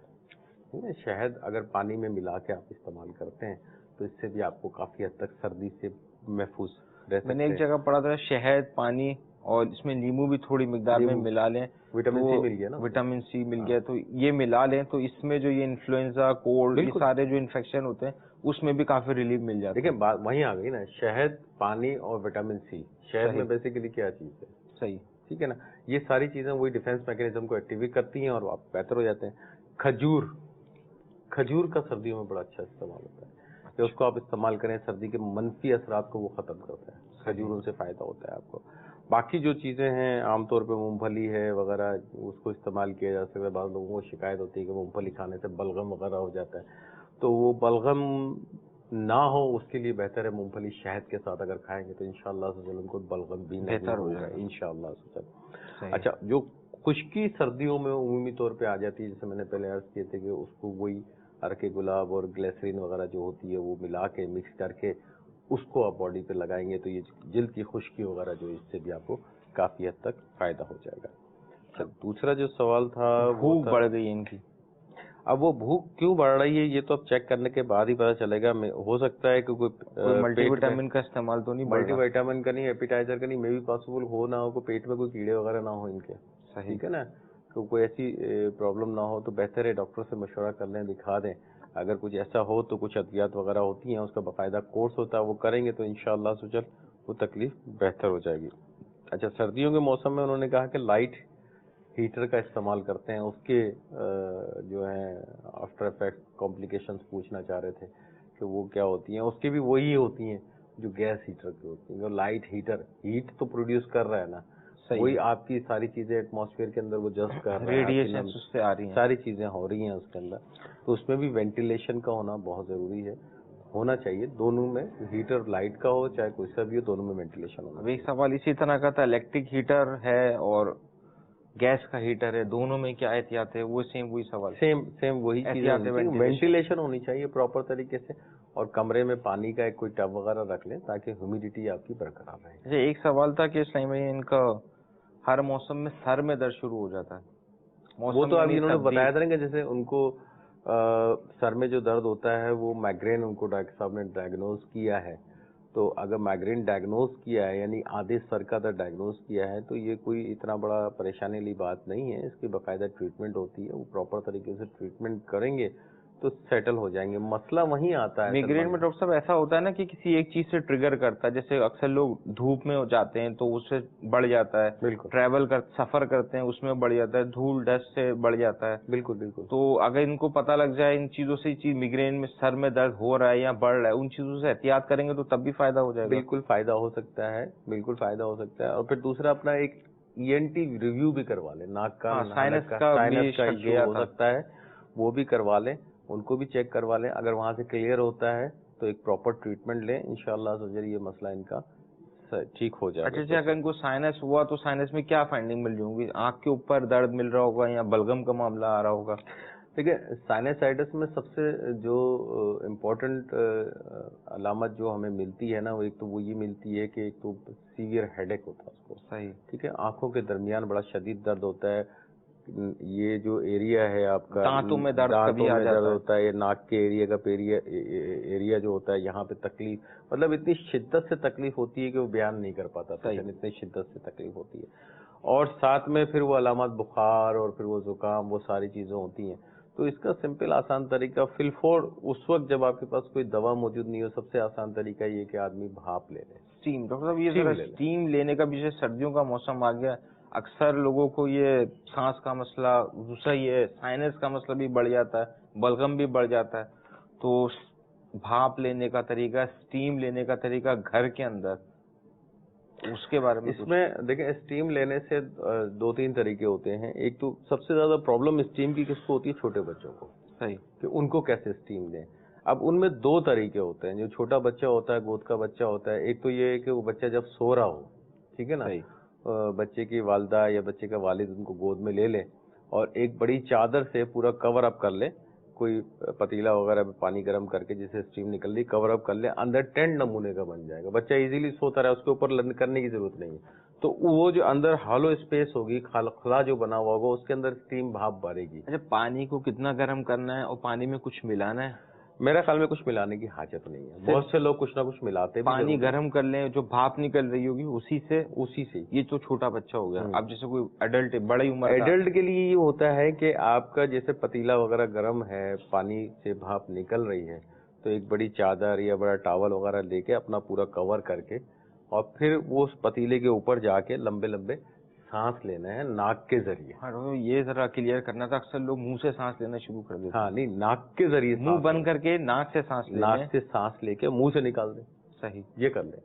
شہد اگر پانی میں ملا کے آپ استعمال کرتے ہیں تو اس سے بھی آپ کو کافی حد تک سردی سے محفوظ رہ سکتے ہیں. میں نے ایک جگہ پڑھا تھا شہد پانی اور اس میں نیمبو بھی تھوڑی مقدار میں ملا لیں, وٹامن سی مل گیا نا, وٹامن سی مل گیا, تو یہ ملا لیں تو اس میں جو یہ انفلوئنزا کولڈ یہ سارے جو انفیکشن ہوتے ہیں اس میں بھی کافی ریلیف مل جاتا ہے. دیکھیں بات وہیں آ گئی نا, شہد پانی اور وٹامن سی. شہد میں بیسیکلی کیا چیز ہے, صحیح ٹھیک ہے نا, یہ ساری چیزیں وہی ڈیفینس میکینزم کو ایکٹیویٹ کرتی ہیں اور آپ بہتر ہو جاتے ہیں. کھجور کا سردیوں میں بڑا اچھا استعمال ہوتا ہے کہ اس کو آپ استعمال کریں, سردی کے منفی اثرات کو وہ ختم کرتا ہے. کھجوروں سے فائدہ ہوتا ہے آپ کو. باقی جو چیزیں ہیں عام طور پہ مونگ پھلی ہے وغیرہ, اس کو استعمال کیا جا سکتا ہے. بعض لوگوں کو شکایت ہوتی ہے کہ مونگ پھلی کھانے سے بلغم وغیرہ ہو جاتا ہے, تو وہ بلغم نہ ہو اس کے لیے بہتر ہے مونگ پھلی شہد کے ساتھ اگر کھائیں گے تو انشاءاللہ سے ان کو بلغم بھی نہیں ہوگا انشاءاللہ سے. اچھا, جو خشکی سردیوں میں عمومی طور پہ آ جاتی ہے, جیسے میں نے پہلے عرض کیے تھے کہ اس کو وہی عرق گلاب اور گلیسرین وغیرہ جو ہوتی ہے وہ ملا کے مکس کر کے اس کو آپ باڈی پہ لگائیں گے تو یہ جلد کی خشکی وغیرہ جو اس سے بھی آپ کو کافی حد تک فائدہ ہو جائے گا. اچھا, دوسرا جو سوال تھا, بھوک بڑھ گئی ان کی. اب وہ بھوک کیوں بڑھ رہی ہے یہ تو اب چیک کرنے کے بعد ہی پتا چلے گا. ہو سکتا ہے کہ کوئی ملٹی وٹامن کا استعمال تو نہیں, ملٹی وٹامن کا نہیں, ایپیٹائزر کا نہیں, میں بھی پاسبل ہو نہ ہو کہ پیٹ میں کوئی کیڑے وغیرہ نہ ہو ان کے, ٹھیک ہے نا, کوئی ایسی پرابلم نہ ہو تو بہتر ہے ڈاکٹر سے مشورہ کر لیں, دکھا دیں. اگر کچھ ایسا ہو تو کچھ ادویات وغیرہ ہوتی ہیں, اس کا باقاعدہ کورس ہوتا ہے, وہ کریں گے تو انشاءاللہ سے وہ تکلیف بہتر ہو جائے گی. اچھا, سردیوں کے موسم میں انہوں نے کہا کہ لائٹ ہیٹر کا استعمال کرتے ہیں, اس کے جو ہیں آفٹر افیکٹ کمپلیکیشنز پوچھنا چاہ رہے تھے کہ وہ کیا ہوتی ہیں. اس کی بھی وہی ہوتی ہیں جو گیس ہیٹر کی ہوتی ہیں. جو لائٹ ہیٹر ہیٹ تو پروڈیوس کر رہا ہے نا, وہی آپ کی ساری چیزیں ایٹماسفیئر کے اندر وہ جذب کر رہا ہے, ریڈیشن اس سے آ رہی ہیں, ساری چیزیں ہو رہی ہیں اس کے اندر, تو اس میں بھی وینٹیلیشن کا ہونا بہت ضروری ہے, ہونا چاہیے. دونوں میں ہیٹر لائٹ کا ہو چاہے کوئی سا بھی ہو, دونوں میں وینٹیلیشن ہونا. ایک سوال اسی طرح کا تھا, الیکٹرک ہیٹر ہے اور گیس کا ہیٹر ہے, دونوں میں کیا احتیاط ہے؟ وہ سیم وہی سوال, سیم وہی چیز ہے. وینٹیلیشن ہونی چاہیے پراپر طریقے سے, اور کمرے میں پانی کا ایک کوئی ٹب وغیرہ رکھ لیں تاکہ ہیومیڈیٹی آپ کی برقرار رہے. ایک سوال تھا کہ اسلام بھائی ان کا ہر موسم میں سر میں درد شروع ہو جاتا ہے. وہ تو ابھی انہوں نے بتایا تھا کہ جیسے ان کو سر میں جو درد ہوتا ہے وہ مائگرین ان کو ڈاکٹر صاحب نے ڈائگنوز کیا ہے. تو اگر مائگرین ڈائگنوز کیا ہے یعنی آدھے سر کا درد ڈائگنوز کیا ہے تو یہ کوئی اتنا بڑا پریشانی والی بات نہیں ہے. اس کی باقاعدہ ٹریٹمنٹ ہوتی ہے, وہ پراپر طریقے سے ٹریٹمنٹ کریں گے تو سیٹل ہو جائیں گے. مسئلہ وہیں آتا ہے مائگرین میں ڈاکٹر صاحب ایسا ہوتا ہے نا کہ کسی ایک چیز سے ٹریگر کرتا ہے, جیسے اکثر لوگ دھوپ میں جاتے ہیں تو اس سے بڑھ جاتا ہے, بالکل ٹریول سفر کرتے ہیں اس میں بڑھ جاتا ہے, دھول ڈسٹ سے بڑھ جاتا ہے. بالکل بالکل. تو اگر ان کو پتہ لگ جائے ان چیزوں سے چیز مائگرین میں سر میں درد ہو رہا ہے یا بڑھ رہا ہے, ان چیزوں سے احتیاط کریں گے تو تب بھی فائدہ ہو جائے گا. بالکل فائدہ ہو سکتا ہے, بالکل فائدہ ہو سکتا ہے. اور پھر دوسرا اپنا ایک ENT ریویو بھی کروا لیں, ناک کا سائنس کا ایشو ہو سکتا ہے وہ بھی کروا لیں, ان کو بھی چیک کروا لیں. اگر وہاں سے کلیئر ہوتا ہے تو ایک پراپر ٹریٹمنٹ لیں, انشاءاللہ سے یہ مسئلہ ان کا ٹھیک ہو جائے گا. اچھا, اگر ان کو سائنس ہوا تو سائنس میں کیا فائنڈنگ مل جائے گی؟ آنکھ کے اوپر درد مل رہا ہوگا یا بلغم کا معاملہ آ رہا ہوگا؟ دیکھیں, سائنسائٹس میں سب سے جو امپورٹنٹ علامت جو ہمیں ملتی ہے نا, وہ ایک تو وہ یہ ملتی ہے کہ ایک تو سیویئر ہیڈ ایک ہوتا ہے اس کو, صحیح, ٹھیک ہے, آنکھوں کے درمیان بڑا شدید درد ہوتا ہے. یہ جو ایریا ہے آپ کا دانتوں میں درد ہوتا ہے, یہ ناک کے ایریا کا ایریا جو ہوتا ہے یہاں پہ تکلیف, مطلب اتنی شدت سے تکلیف ہوتی ہے کہ وہ بیان نہیں کر پاتا, اتنی شدت سے تکلیف ہوتی ہے. اور ساتھ میں پھر وہ علامات بخار اور پھر وہ زکام, وہ ساری چیزیں ہوتی ہیں. تو اس کا سمپل آسان طریقہ فلفور اس وقت جب آپ کے پاس کوئی دوا موجود نہیں ہو, سب سے آسان طریقہ یہ کہ آدمی بھاپ لے لے. اسٹیم, ڈاکٹر صاحب یہ اسٹیم لینے کا بھی سردیوں کا موسم آ گیا, اکثر لوگوں کو یہ سانس کا مسئلہ, دوسرا یہ سائنس کا مسئلہ بھی بڑھ جاتا ہے, بلغم بھی بڑھ جاتا ہے. تو بھاپ لینے کا طریقہ, اسٹیم لینے کا طریقہ گھر کے اندر, اس کے بارے میں اس میں دیکھیں اسٹیم لینے سے دو تین طریقے ہوتے ہیں. ایک تو سب سے زیادہ پرابلم اسٹیم کی کس کو ہوتی ہے؟ چھوٹے بچوں کو, صحیح, کہ ان کو کیسے اسٹیم دیں. اب ان میں دو طریقے ہوتے ہیں. جو چھوٹا بچہ ہوتا ہے, گود کا بچہ ہوتا ہے, ایک تو یہ ہے کہ وہ بچہ جب سو رہا ہو, ٹھیک ہے نا, بچے کی والدہ یا بچے کا والد ان کو گود میں لے لے اور ایک بڑی چادر سے پورا کور اپ کر لے, کوئی پتیلا وغیرہ میں پانی گرم کر کے جسے اسٹیم نکل رہی کور اپ کر لے, اندر ٹینٹ نمونے کا بن جائے گا. بچہ ایزیلی سوتا رہا, اس کے اوپر لند کرنے کی ضرورت نہیں ہے. تو وہ جو اندر ہالو اسپیس ہوگی, خلا جو بنا ہوا ہوگا, اس کے اندر اسٹیم بھاپ بھرے گی. اچھا, پانی کو کتنا گرم کرنا ہے اور پانی میں کچھ ملانا ہے؟ میرا خیال میں کچھ ملانے کی حاجت نہیں ہے. بہت سے لوگ کچھ نہ کچھ ملاتے بھی. پانی گرم کر لیں, جو بھاپ نکل رہی ہوگی اسی سے. یہ تو چھوٹا بچہ ہو گیا. اب جیسے کوئی ایڈلٹ بڑی عمر ایڈلٹ کے لیے یہ ہوتا ہے کہ آپ کا جیسے پتیلا وغیرہ گرم ہے, پانی سے بھاپ نکل رہی ہے, تو ایک بڑی چادر یا بڑا ٹاول وغیرہ لے کے اپنا پورا کور کر کے اور پھر وہ اس پتیلے کے اوپر جا کے لمبے لمبے سانس لینا ہے ناک کے ذریعے. ہاں یہ ذرا کلیئر کرنا تھا, اکثر لوگ منہ سے سانس لینا شروع کر دیتے. ہاں نہیں, ناک کے ذریعے, منہ بند کر کے ناک سے سانس لیں, ناک سے سانس لے کے منہ سے نکال دیں. صحیح, یہ کر لیں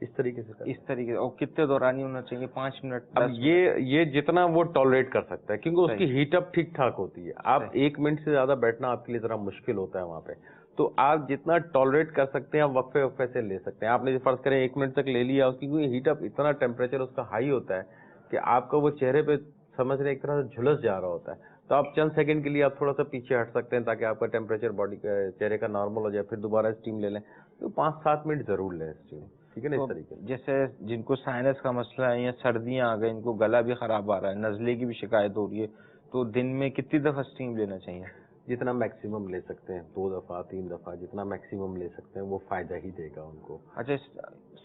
اس طریقے سے. اور کتنے دورانی ہونا چاہیے؟ 5 منٹ. اب یہ جتنا وہ ٹالریٹ کر سکتا ہے, کیونکہ اس کی ہیٹ اپ ٹھیک ٹھاک ہوتی ہے. آپ 1 منٹ سے زیادہ بیٹھنا آپ کے لیے ذرا مشکل ہوتا ہے وہاں پہ, تو آپ جتنا ٹالریٹ کر سکتے ہیں آپ وقفے سے لے سکتے ہیں. آپ نے فرض کریں 1 منٹ تک لے لیا, اس کی ہیٹ اپ اتنا ٹیمپریچر اس کا ہائی ہوتا ہے کہ آپ کا وہ چہرے پہ سمجھ رہے ایک طرح سے جھلس جا رہا ہوتا ہے. تو آپ چند سیکنڈ کے لیے آپ تھوڑا سا پیچھے ہٹ سکتے ہیں تاکہ آپ کا ٹیمپریچر باڈی کا چہرے کا نارمل ہو جائے, پھر دوبارہ اسٹیم لے لیں. تو 5-7 منٹ ضرور لیں اسٹیم, ٹھیک ہے نا. اس طریقے سے جیسے جن کو سائنس کا مسئلہ ہے یا سردیاں آ گئی, ان کو گلا بھی خراب آ رہا ہے, نزلے کی بھی شکایت ہو رہی ہے, تو دن میں کتنی دفعہ اسٹیم لینا چاہیے؟ جتنا میکسیمم لے سکتے ہیں, 2 دفعہ 3 دفعہ, جتنا میکسیمم لے سکتے ہیں وہ فائدہ ہی دے گا ان کو. اچھا,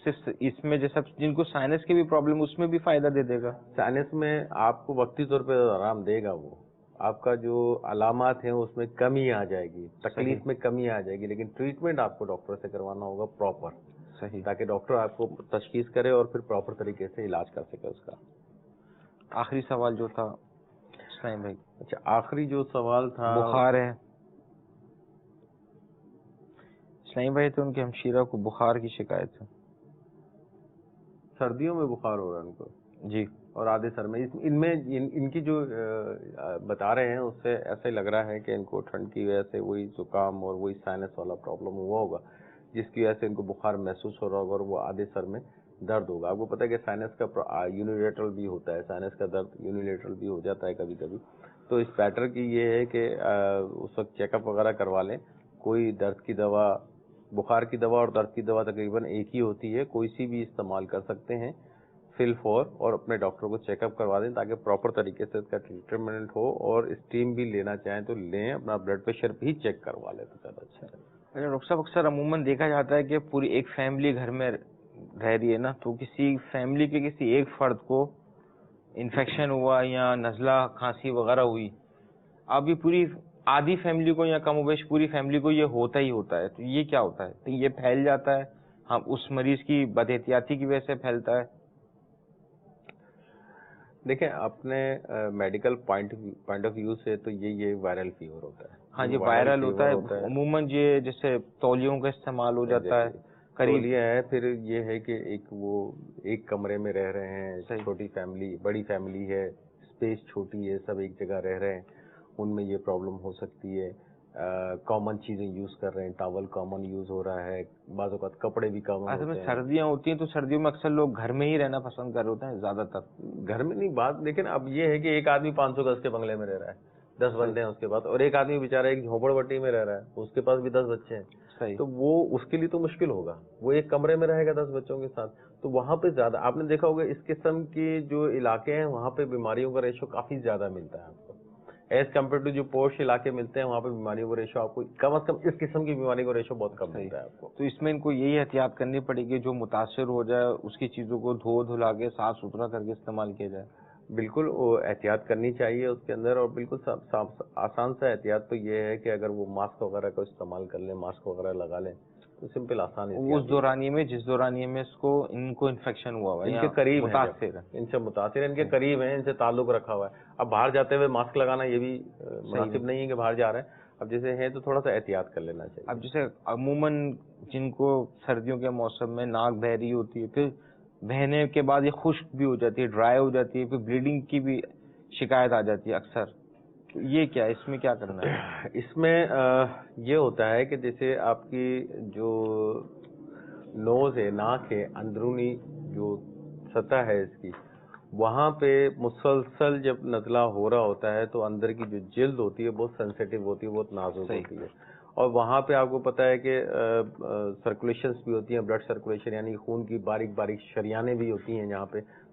صرف اس میں جیسا جن کو سائنس کی بھی پرابلم, اس میں بھی فائدہ دے دے گا؟ سائنس میں آپ کو وقتی طور پہ آرام دے گا, وہ آپ کا جو علامات ہیں اس میں کمی آ جائے گی, تکلیف میں کمی آ جائے گی, لیکن ٹریٹمنٹ آپ کو ڈاکٹر سے کروانا ہوگا پراپر. صحیح, تاکہ ڈاکٹر آپ کو تشخیص کرے اور پھر پراپر طریقے سے علاج کر سکے اس کا. آخری سوال جو تھا اسلام بھائی. اچھا, آخری جو سوال تھا بخار ہے اسلام بھائی, تو ان کے ہمشیرہ کو بخار کی شکایت ہے. سردیوں میں بخار ہو رہا ہے ان کو؟ جی, اور آدھے سر میں. ان میں ان کی جو بتا رہے ہیں اس سے ایسا ہی لگ رہا ہے کہ ان کو ٹھنڈ کی وجہ سے وہی زکام اور وہی سائنس والا پرابلم ہوا ہوگا, جس کی وجہ سے ان کو بخار محسوس ہو رہا ہوگا اور وہ آدھے سر میں درد ہوگا. آپ کو پتہ ہے کہ سائنس کا یونیلیٹرل بھی ہوتا ہے, سائنس کا درد یونیلیٹرل بھی ہو جاتا ہے کبھی کبھی. تو اس بیٹر کی یہ ہے کہ اس وقت چیک اپ وغیرہ کروا لیں. کوئی درد کی دوا, بخار کی دوا اور درد کی دوا تقریباً ایک ہی ہوتی ہے, کوئی سی بھی استعمال کر سکتے ہیں فل فور, اور اپنے ڈاکٹر کو چیک اپ کروا دیں تاکہ پراپر طریقے سے اس کا ٹریٹمنٹ ہو. اور اسٹیم بھی لینا چاہیں تو لیں, اپنا بلڈ پریشر بھی چیک کروا لیں تو زیادہ اچھا ہے. ڈاکٹر صاحب اکثر عموماً دیکھا جاتا ہے کہ پوری ایک فیملی گھر میں رہ رہی ہے نا, تو کسی فیملی کے کسی ایک فرد کو انفیکشن ہوا یا نزلہ کھانسی وغیرہ ہوئی, اب یہ پوری آدھی فیملی کو یا کم و بیش پوری فیملی کو یہ ہوتا ہی ہوتا ہے, تو یہ کیا ہوتا ہے؟ تو یہ پھیل جاتا ہے, ہم اس مریض کی بد احتیاطی کی وجہ سے پھیلتا ہے؟ دیکھیں اپنے میڈیکل پوائنٹ آف ویو سے تو یہ وائرل فیور ہوتا ہے. ہاں یہ وائرل ہوتا ہے عموماً, یہ جیسے تولیوں کا استعمال ہو جاتا ہے, تولیہ ہے. پھر یہ ہے کہ ایک کمرے میں رہ رہے ہیں, چھوٹی فیملی, بڑی فیملی ہے, اسپیس چھوٹی ہے, سب ایک جگہ رہ رہے ہیں, ان میں یہ پرابلم ہو سکتی ہے. کامن چیزیں یوز کر رہے ہیں, ٹاول کامن یوز ہو رہا ہے, بعض اوقات کپڑے بھی کامن ہوتے ہیں. اصل میں سردیاں ہوتی ہیں تو سردیوں میں اکثر لوگ گھر میں ہی رہنا پسند کر رہے ہوتے ہیں زیادہ تر. گھر میں نہیں بات, لیکن اب یہ ہے کہ ایک آدمی 500 گز کے بنگلے میں رہ رہا ہے, 10 بندے ہیں اس کے پاس, اور ایک آدمی بیچارہ ایک جھونپڑ پٹی میں رہ رہا ہے, اس کے پاس بھی 10 بچے ہیں. تو وہ اس کے لیے تو مشکل ہوگا, وہ ایک کمرے میں رہے گا 10 بچوں کے ساتھ, تو وہاں پہ زیادہ آپ نے دیکھا ہوگا اس قسم کے جو علاقے ہیں وہاں پہ بیماریوں کا ریشو کافی زیادہ ملتا ہے آپ کو, ایز کمپیئر ٹو جو پوش علاقے ملتے ہیں وہاں پہ بیماریوں کا ریشو آپ کو کم از کم اس قسم کی بیماری کا ریشو بہت کم ملتا ہے آپ کو. تو اس میں ان کو یہی احتیاط کرنی پڑے گی, جو متاثر ہو جائے اس کی چیزوں کو دھلا کے صاف ستھرا کر کے استعمال کیا جائے. بالکل وہ احتیاط کرنی چاہیے اس کے اندر, اور بالکل آسان سا احتیاط تو یہ ہے کہ اگر وہ ماسک وغیرہ کا استعمال کر لیں, ماسک وغیرہ لگا لیں, تو سمپل آسان ہے. اس دورانیے میں جس دورانیے میں ان کو انفیکشن ہوا ہوا ہے, ان کے قریب متاثر, ان سے متاثر, ان کے قریب ہیں, ان سے تعلق رکھا ہوا ہے. اب باہر جاتے ہوئے ماسک لگانا یہ بھی مناسب نہیں ہے کہ باہر جا رہے ہیں, اب جیسے ہے تو تھوڑا سا احتیاط کر لینا چاہیے. اب جیسے عموماً جن کو سردیوں کے موسم میں ناک بہ رہی ہوتی ہے, پھر بہنے کے بعد یہ خشک بھی ہو جاتی ہے, ڈرائی ہو جاتی ہے, پھر بلیڈنگ کی بھی شکایت آ جاتی ہے اکثر, یہ کیا, اس میں کیا کرنا ہے؟ اس میں یہ ہوتا ہے کہ جیسے آپ کی جو نوز ہے, ناک ہے, اندرونی جو سطح ہے اس کی, وہاں پہ مسلسل جب نزلہ ہو رہا ہوتا ہے تو اندر کی جو جلد ہوتی ہے بہت سینسیٹیو ہوتی ہے, بہت نازک ہوتی ہے, اور وہاں پہ آپ کو پتہ ہے کہ سرکولیشنز بھی ہوتی ہیں, بلڈ سرکولیشن یعنی خون کی باریک باریک شریانیں بھی ہوتی ہیں جہاں پہ,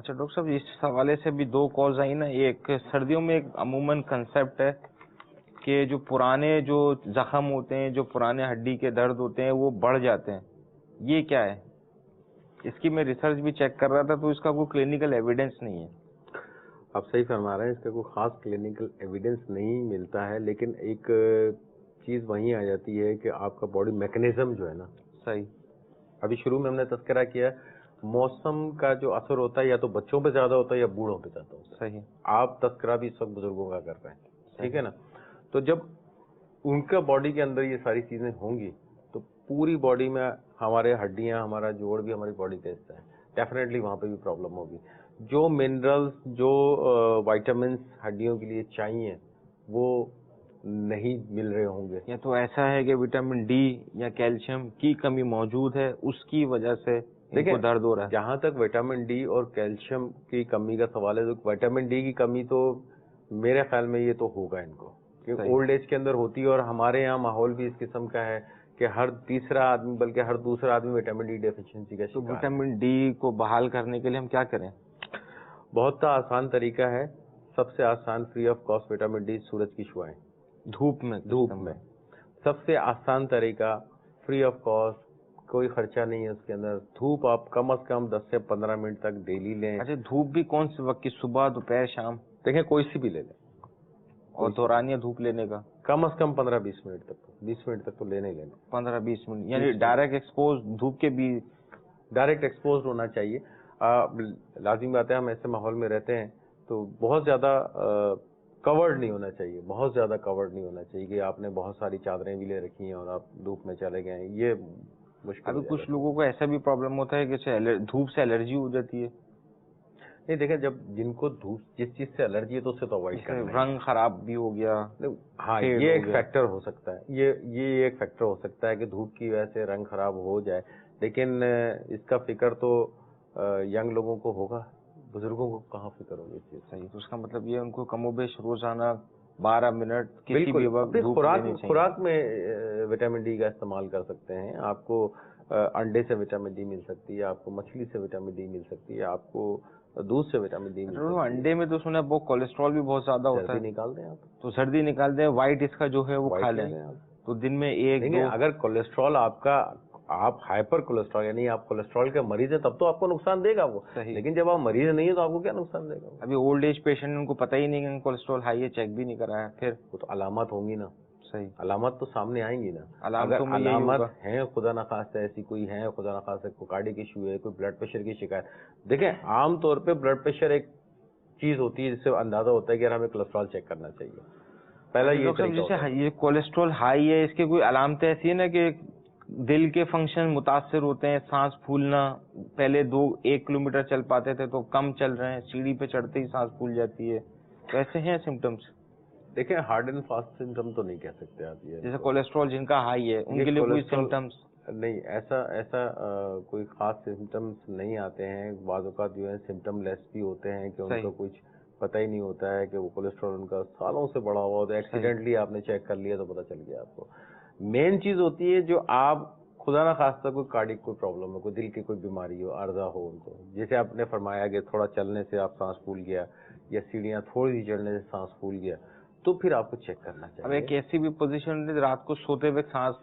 اچھا ڈاکٹر صاحب اس حوالے سے بھی 2 کالز آئی نا. ایک سردیوں میں ایک عموماً کنسیپٹ ہے کہ جو پرانے جو زخم ہوتے ہیں, جو پرانے ہڈی کے درد ہوتے ہیں وہ بڑھ جاتے ہیں, یہ کیا ہے؟ اس کی میں ریسرچ بھی چیک کر رہا تھا تو اس کا کوئی کلینکل ایویڈنس نہیں ہے. آپ صحیح فرما رہے ہیں, اس کا کوئی خاص کلینکل ایویڈنس نہیں ملتا ہے, لیکن ایک چیز وہیں آ جاتی ہے کہ آپ کا باڈی میکنزم جو ہے نا. صحیح. ابھی شروع میں ہم نے تذکرہ کیا, موسم کا جو اثر ہوتا ہے یا تو بچوں پہ زیادہ ہوتا ہے یا بوڑھوں پہ زیادہ ہوتا ہے. صحیح. آپ تذکرہ بھی اس وقت بزرگوں کا کر رہے ہیں, ٹھیک ہے نا. تو جب ان کا باڈی کے اندر یہ ساری چیزیں ہوں گی تو پوری باڈی میں ہمارے ہڈیاں, ہمارا جوڑ بھی ہماری باڈی کا حصہ ہے, ڈیفینیٹلی وہاں پہ بھی پرابلم ہوگی. جو منرلز, جو وائٹامنس ہڈیوں کے لیے چاہیے وہ نہیں مل رہے ہوں گے. یا تو ایسا ہے کہ وٹامن ڈی یا کیلشیم کی کمی موجود ہے, اس کی وجہ سے ان کو درد ہو رہا ہے. جہاں تک وٹامن ڈی اور کیلشیم کی کمی کا سوال ہے, تو وٹامن ڈی کی کمی تو میرے خیال میں یہ تو ہوگا ان کو, کہ اولڈ ایج کے اندر ہوتی ہے. اور ہمارے یہاں ماحول بھی اس قسم کا ہے کہ ہر تیسرا آدمی بلکہ ہر دوسرا آدمی وٹامن ڈی ڈیفیشنسی کا شکار ہے. وٹامن ڈی کو بحال کرنے کے لیے ہم کیا کریں؟ بہت آسان طریقہ ہے. سب سے آسان free of cost vitamin D سورج کی شعاعیں, دھوپ میں سب سے آسان طریقہ, فری آف کاسٹ, کوئی خرچہ نہیں ہے اس کے اندر. دھوپ آپ کم از کم 10 سے 15 منٹ تک ڈیلی لیں. اچھا دھوپ بھی کون سے وقت کی, صبح, دوپہر, شام؟ دیکھیں کوئی سی بھی لے لیں. اور دورانیہ دھوپ لینے کا کم از کم 15-20 منٹ تک, 20 منٹ تک تو لینا ہی لینا. 15-20 منٹ یعنی ڈائریکٹ ایکسپوز دھوپ کے بھی ڈائریکٹ ایکسپوز ہونا چاہیے. لازمی بات ہے, ہم ایسے ماحول میں رہتے ہیں تو بہت زیادہ کورڈ نہیں ہونا چاہیے, بہت زیادہ کورڈ نہیں ہونا چاہیے کہ آپ نے بہت ساری چادریں بھی لے رکھی ہیں اور آپ دھوپ میں چلے گئے ہیں. یہ مشکل. ابھی کچھ لوگوں کو ایسا بھی پرابلم ہوتا ہے کہ دھوپ سے الرجی ہو جاتی ہے. نہیں دیکھیں, جب جن کو دھوپ جس چیز سے الرجی ہے تو اسے تو اوائڈ کرنا ہے. رنگ خراب بھی ہو گیا, ہاں یہ ایک فیکٹر ہو سکتا ہے, یہ ایک فیکٹر ہو سکتا ہے کہ دھوپ کی وجہ سے رنگ خراب ہو جائے. لیکن اس کا فکر تو ینگ لوگوں کو ہوگا, بزرگوں کو کہاں فکر ہوگی اس چیز. صحیح. تو اس کا مطلب یہ ان کو کم و بیش روزانہ 12 منٹ کسی بھی وقت خوراک میں وٹامن ڈی کا استعمال کر سکتے ہیں. آپ کو انڈے سے وٹامن ڈی مل سکتی ہے, آپ کو مچھلی سے وٹامن ڈی مل سکتی ہے, آپ کو دودھ سے وٹامن ڈی مل سکتی ہے. انڈے میں تو سنا ہے بہت کولیسٹرول بھی بہت زیادہ ہوتا ہے. سردی نکال دیں آپ, تو سردی نکال دیں, وائٹ اس کا جو ہے وہ کھا لیں. تو دن میں ایک دو, اگر کولیسٹرول آپ ہائپر کولیسٹرول یعنی آپ کولیسٹرول کے مریض ہیں تب تو آپ کو نقصان دے گا وہ. لیکن جب آپ مریض نہیں ہے تو آپ کو کیا نقصان دے گا. ابھی اولڈ ایج پیشنٹ ان کو پتہ ہی نہیں کہ کولیسٹرول ہائی ہے, چیک بھی نہیں کرایا, پھر وہ تو علامات ہوں گی نا. صحیح. علامات تو سامنے آئیں گی نا. اگر علامات ہیں خدا نخواستہ ایسی کوئی ہے, خدا نخواستہ کوئی کارڈیک ایشو ہے, کوئی بلڈ پریشر کی شکایت. دیکھیں عام طور پہ بلڈ پریشر ایک چیز ہوتی ہے جس سے اندازہ ہوتا ہے کہ ہمیں کولیسٹرول چیک کرنا چاہیے. پہلا یہ کولیسٹرول ہائی ہے, اس کی کوئی علامتیں ایسی ہے نا کہ دل کے فنکشن متاثر ہوتے ہیں, سانس پھولنا, پہلے 1 کلومیٹر چل پاتے تھے تو کم چل رہے ہیں, سیڑھی پہ چڑھتے ہی سانس پھول جاتی ہے, کیسے ہیں سمٹمس؟ دیکھیں ہارڈ اینڈ فاسٹ سمٹم تو نہیں کہہ سکتے آپ. یہ جیسے کولیسٹرول جن کا ہائی ہے ان کے لیے کوئی سمٹمس نہیں, ایسا کوئی خاص سمٹمس نہیں آتے ہیں. بعض اوقات جو ہے سمٹم لیس بھی ہوتے ہیں کہ ان کو کچھ پتہ ہی نہیں ہوتا ہے کہ وہ کولیسٹرول ان کا سالوں سے بڑا ہوا ہوتا ہے, ایکسیڈنٹلی آپ نے چیک کر لیا تو پتہ چل گیا آپ کو. مین چیز ہوتی ہے جو آپ خدا نہ خواستہ کوئی کارڈک کوئی پرابلم ہے, کوئی دل کی کوئی بیماری ہو, عرضہ ہو ان کو, جیسے آپ نے فرمایا کہ تھوڑا چلنے سے آپ سانس پھول گیا یا سیڑھیاں تھوڑی سی چڑھنے سے سانس پھول گیا, تو پھر آپ کو چیک کرنا چاہیے. اب ایک ایسی بھی پوزیشن ہے رات کو سوتے ہوئے سانس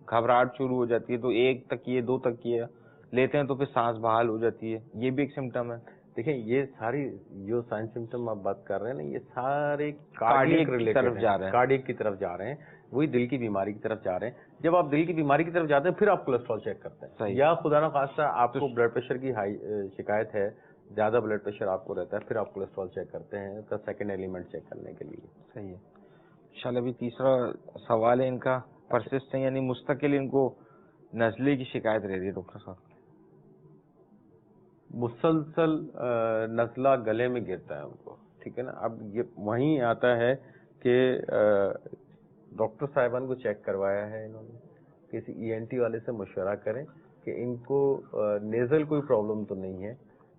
گھبراہٹ شروع ہو جاتی ہے, تو 1 تکیے 2 تکیے لیتے ہیں تو پھر سانس بحال ہو جاتی ہے, یہ بھی ایک سمٹم ہے. دیکھیں یہ ساری جو سائن سمٹم آپ بات کر رہے ہیں نا, یہ سارے کارڈیک کی طرف جا رہے ہیں, وہی دل کی بیماری کی طرف جا رہے ہیں. جب آپ دل کی بیماری کی طرف جاتے ہیں پھر آپ کولیسٹرول چیک کرتے ہیں, یا خدا نہ خواستہ آپ کو بلڈ پریشر کی ہائی شکایت ہے, زیادہ بلڈ پریشر آپ کو رہتا ہے, پھر آپ کولیسٹرول چیک کرتے ہیں کا سیکنڈ ایلیمنٹ چیک کرنے کے لیے. صحیح ہے. انشاءاللہ ابھی تیسرا سوال ہے ان کا, پرسسٹنٹ یعنی مستقل ان کو نزلے کی شکایت رہ رہی ہے ڈاکٹر صاحب, مسلسل نزلہ گلے میں گرتا ہے ان کو, ٹھیک ہے نا. اب یہ وہیں آتا ہے کہ ڈاکٹر صاحبان کو چیک کروایا ہے انہوں نے, کسی ENT والے سے مشورہ کریں کہ ان کو نیزل کوئی پرابلم تو نہیں ہے.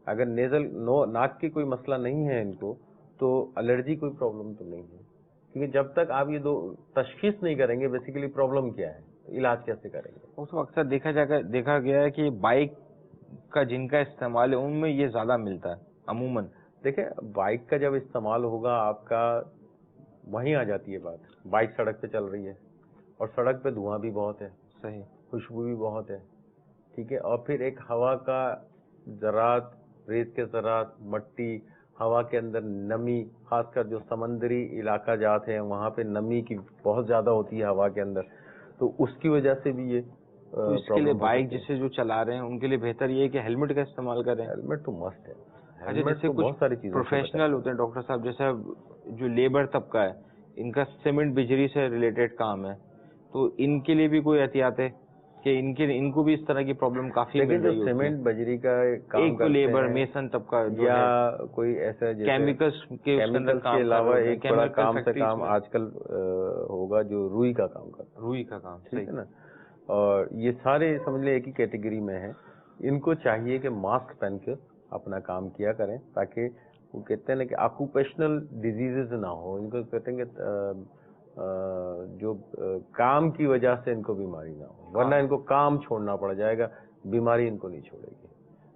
اگر نیزل ناک کی کوئی مسئلہ نہیں ہے ان کو, تو الرجی کوئی پرابلم تو نہیں ہے. کیونکہ جب تک آپ یہ 2 تشخیص نہیں کریں گے بیسیکلی پرابلم کیا ہے, علاج کیسے کریں گے. اس کو اکثر دیکھا گیا ہے کہ بائک کا جن کا استعمال ہے ان میں یہ زیادہ ملتا ہے, عموماً دیکھیں بائک کا جب استعمال ہوگا آپ کا وہیں آ جاتی ہے بات. بائک سڑک پہ چل رہی ہے اور سڑک پہ دھواں بھی بہت ہے, صحیح, خوشبو بھی بہت ہے, ٹھیک ہے, اور پھر ایک ہوا کا ذرات, ریت کے ذرات, مٹی, ہوا کے اندر نمی, خاص کر جو سمندری علاقہ جات ہیں وہاں پہ نمی کی بہت زیادہ ہوتی ہے ہوا کے اندر, تو اس کی وجہ سے بھی یہ تو اس کے لیے بائک جیسے جو چلا رہے ہیں ان کے لیے بہتر یہ ہے کہ ہیلمٹ کا استعمال کریں. ہیلمٹ تو مسٹ ہے. اچھا, جیسے کچھ پروفیشنل ہوتے ہیں ڈاکٹر صاحب, جیسے جو لیبر طبقہ ہے ان کا سیمنٹ بجری سے ریلیٹڈ کام ہے, تو ان کے لیے بھی کوئی احتیاط ہے کہ ان کو بھی اس طرح کی پرابلم کافی مل رہی ہوتی ہے؟ سیمنٹ بجری کا کام ایک تو لیبر میسن طبقہ یا کوئی ایسا کیمیکلز کے علاوہ ایک بڑا کام سے کام آج کل ہوگا جو روئی کا کام کرتا ہے. روئی کا کام, ٹھیک ہے نا, اور یہ سارے سمجھ لیں ایک ہی کیٹیگری میں ہیں. ان کو چاہیے کہ ماسک پہن کے اپنا کام کیا کریں تاکہ وہ کہتے ہیں نا کہ آکوپیشنل ڈیزیزز نہ ہو. ان کو کہتے ہیں کہ جو کام کی وجہ سے ان کو بیماری نہ ہو, ورنہ ان کو کام چھوڑنا پڑ جائے گا, بیماری ان کو نہیں چھوڑے گی.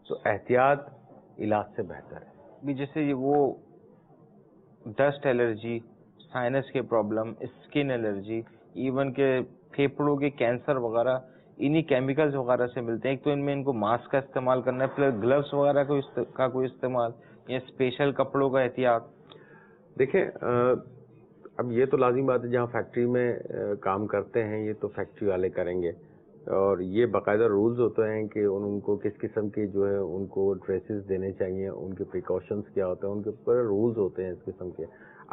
تو احتیاط علاج سے بہتر ہے. بھی جیسے وہ ڈسٹ الرجی, سائنس کے پرابلم, اسکن الرجی, ایون کہ پھیپھڑوں کے کینسر وغیرہ انہی کیمیکلز وغیرہ سے ملتے ہیں. ایک تو ان کو ماسک کا استعمال کرنا ہے, پلس گلوز وغیرہ کا کوئی استعمال, یا اسپیشل کپڑوں کا احتیاط. دیکھیں اب یہ تو لازم بات ہے جہاں فیکٹری میں کام کرتے ہیں یہ تو فیکٹری والے کریں گے, اور یہ باقاعدہ رولز ہوتے ہیں کہ ان کو کس قسم کے جو ہے ان کو ڈریسز دینے چاہیے, ان کے پریکاشنز کیا ہوتے ہیں, ان کے اوپر رولز ہوتے ہیں اس قسم کے.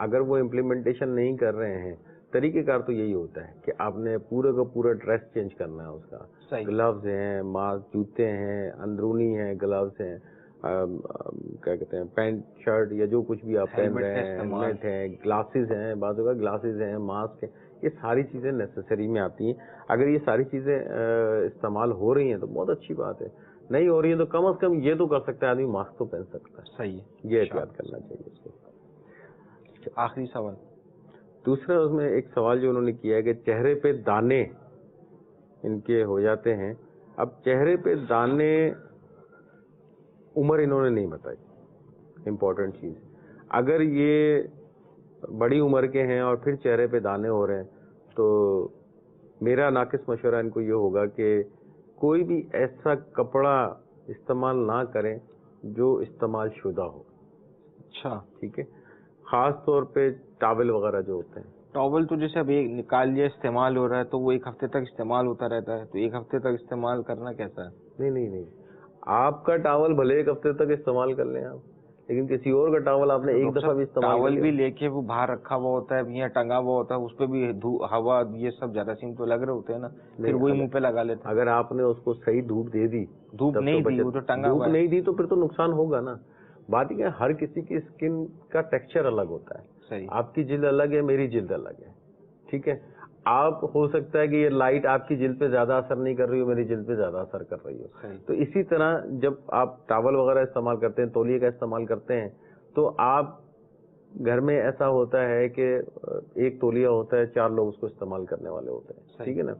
اگر وہ امپلیمنٹیشن نہیں کر رہے ہیں, طریقہ کار تو یہی ہوتا ہے کہ آپ نے پورے کا پورا ڈریس چینج کرنا ہے اس کا. گلوز ہیں, ماسک, جوتے ہیں, اندرونی ہیں, گلوز ہیں, کیا کہتے ہیں پینٹ شرٹ یا جو کچھ بھی آپ پہن رہے ہیں, ہیلمٹ ہے, گلاسز ہیں, بعض اوقات گلاسز ہیں, ماسک ہے, یہ ساری چیزیں نیسیسری میں آتی ہیں. اگر یہ ساری چیزیں استعمال ہو رہی ہیں تو بہت اچھی بات ہے, نہیں ہو رہی ہیں تو کم از کم یہ تو کر سکتا ہے آدمی, ماسک تو پہن سکتا ہے. صحیح ہے, یہ احتیاط کرنا چاہیے اس کو. آخری سوال دوسرا اس میں ایک سوال جو انہوں نے کیا ہے کہ چہرے پہ دانے ان کے ہو جاتے ہیں. اب چہرے پہ دانے عمر انہوں نے نہیں بتائی, امپورٹنٹ چیز. اگر یہ بڑی عمر کے ہیں اور پھر چہرے پہ دانے ہو رہے ہیں تو میرا ناقص مشورہ ان کو یہ ہوگا کہ کوئی بھی ایسا کپڑا استعمال نہ کریں جو استعمال شدہ ہو. اچھا, ٹھیک ہے, خاص طور پہ ٹاول وغیرہ جو ہوتے ہیں. ٹاول تو جیسے اب ایک نکال لیا استعمال ہو رہا ہے تو وہ ایک ہفتے تک استعمال ہوتا رہتا ہے, تو ایک ہفتے تک استعمال کرنا کیسا ہے؟ نہیں, آپ کا ٹاول بھلے ایک ہفتے تک استعمال کر لیں آپ, لیکن کسی اور کا ٹاول آپ نے ایک دفعہ بھی استعمال ٹاول بھی لے کے وہ باہر رکھا ہوا ہوتا ہے یا ٹنگا ہوا ہوتا ہے, اس پہ بھی ہوا یہ سب جراثیم تو لگ رہے ہوتے ہیں نا, پھر وہی منہ پہ لگا لیتے ہیں. اگر آپ نے اس کو صحیح دھوپ دے دی, دھوپ نہیں دی, وہ تو ٹنگا ہوا ہے, دھوپ نہیں دی تو پھر تو نقصان ہوگا نا. بات یہ ہر کسی کی اسکن کا ٹیکسچر الگ ہوتا ہے. صحیح, آپ کی جلد الگ ہے, میری جلد الگ ہے, ٹھیک ہے. آپ ہو سکتا ہے کہ یہ لائٹ آپ کی جلد پہ زیادہ اثر نہیں کر رہی ہو, میری جلد پہ زیادہ اثر کر رہی ہو. تو اسی طرح جب آپ ٹاول وغیرہ استعمال کرتے ہیں, تولیے کا استعمال کرتے ہیں, تو آپ گھر میں ایسا ہوتا ہے کہ ایک تولیہ ہوتا ہے, 4 لوگ اس کو استعمال کرنے والے ہوتے ہیں, ٹھیک ہے نا.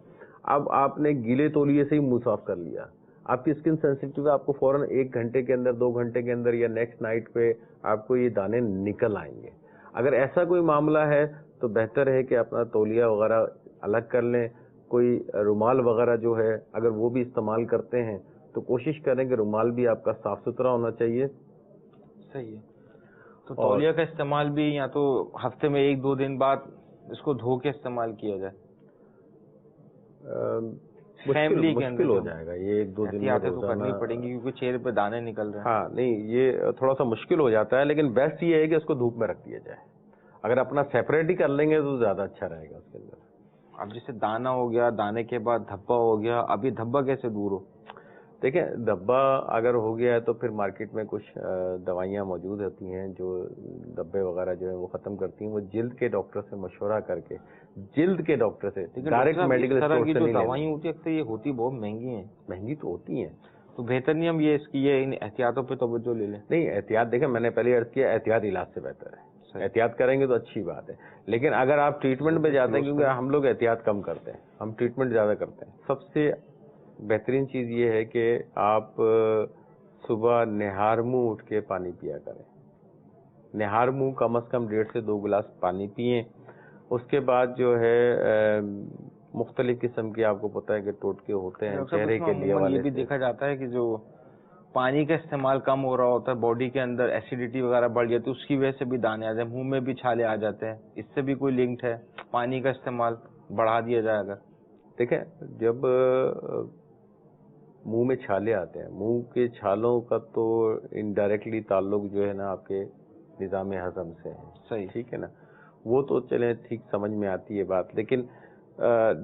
اب آپ نے گیلے تولیے سے ہی منہ صاف کر لیا, آپ کی اسکن سینسٹیو ہے, آپ کو فوراً 1 گھنٹے کے اندر 2 گھنٹے کے اندر یا نیکسٹ نائٹ پہ آپ کو یہ دانے نکل آئیں گے. اگر ایسا کوئی معاملہ ہے تو بہتر ہے کہ اپنا تولیہ وغیرہ الگ کر لیں. کوئی رومال وغیرہ جو ہے اگر وہ بھی استعمال کرتے ہیں تو کوشش کریں کہ رومال بھی آپ کا صاف ستھرا ہونا چاہیے. صحیح ہے. تو تولیہ کا استعمال بھی یا تو ہفتے میں 1-2 دن بعد اس کو دھو کے استعمال کیا جائے, فیملی کے اندر مشکل ہو جائے گا یہ 1-2 دن میں تو کرنی پڑیں گی کیونکہ چہرے پہ دانے نکل رہے ہیں. ہاں نہیں, یہ تھوڑا سا مشکل ہو جاتا ہے, لیکن بیسٹ یہ ہے کہ اس کو دھوپ میں رکھ دیا جائے. اگر اپنا سیپریٹ ہی کر لیں گے تو زیادہ اچھا رہے گا اس کے اندر. اب جیسے دانا ہو گیا, دانے کے بعد دھبا ہو گیا, اب یہ دھبا کیسے دور ہو؟ دیکھیں دھبا اگر ہو گیا ہے تو پھر مارکیٹ میں کچھ دوائیاں موجود ہوتی ہیں جو دھبے وغیرہ جو ہیں وہ ختم کرتی ہیں. وہ جلد کے ڈاکٹر سے مشورہ کر کے, جلد کے ڈاکٹر سے ڈائریکٹ میڈیکل اسٹور سے نہیں. دوائیاں ہوتی ہیں یہ ہوتی بہت مہنگی ہیں. مہنگی تو ہوتی ہیں, تو بہتر نہیں ہم یہ اس کی یہ احتیاطوں پہ توجہ لے لیں. نہیں احتیاط, دیکھیں میں نے پہلے عرض کیا احتیاط علاج سے بہتر ہے. احتیاط کریں گے تو اچھی بات ہے, لیکن اگر آپ ٹریٹمنٹ پہ جاتے ہیں, کیونکہ ہم لوگ احتیاط کم کرتے ہیں, ہم ٹریٹمنٹ زیادہ کرتے ہیں. سب سے بہترین چیز یہ ہے کہ آپ صبح نہار منہ اٹھ کے پانی پیا کریں. نہار منہ کم از کم 1.5 سے 2 گلاس پانی پئیں. اس کے بعد جو ہے مختلف قسم کے آپ کو پتہ ہے کہ ٹوٹکے ہوتے ہیں چہرے کے لیے. یہ بھی دیکھا جاتا ہے کہ جو پانی کا استعمال کم ہو رہا ہوتا ہے باڈی کے اندر ایسیڈیٹی وغیرہ بڑھ جاتی ہے, اس کی وجہ سے بھی دانے آ جاتے ہیں, منہ میں بھی چھالے آ جاتے ہیں. اس سے بھی کوئی لنکڈ ہے؟ پانی کا استعمال بڑھا دیا جائے اگر. دیکھیں جب منہ میں چھالے آتے ہیں, منہ کے چھالوں کا تو انڈائریکٹلی تعلق جو ہے نا آپ کے نظام ہضم سے ہے. صحیح, ٹھیک ہے نا, وہ تو چلیں ٹھیک سمجھ میں آتی ہے بات, لیکن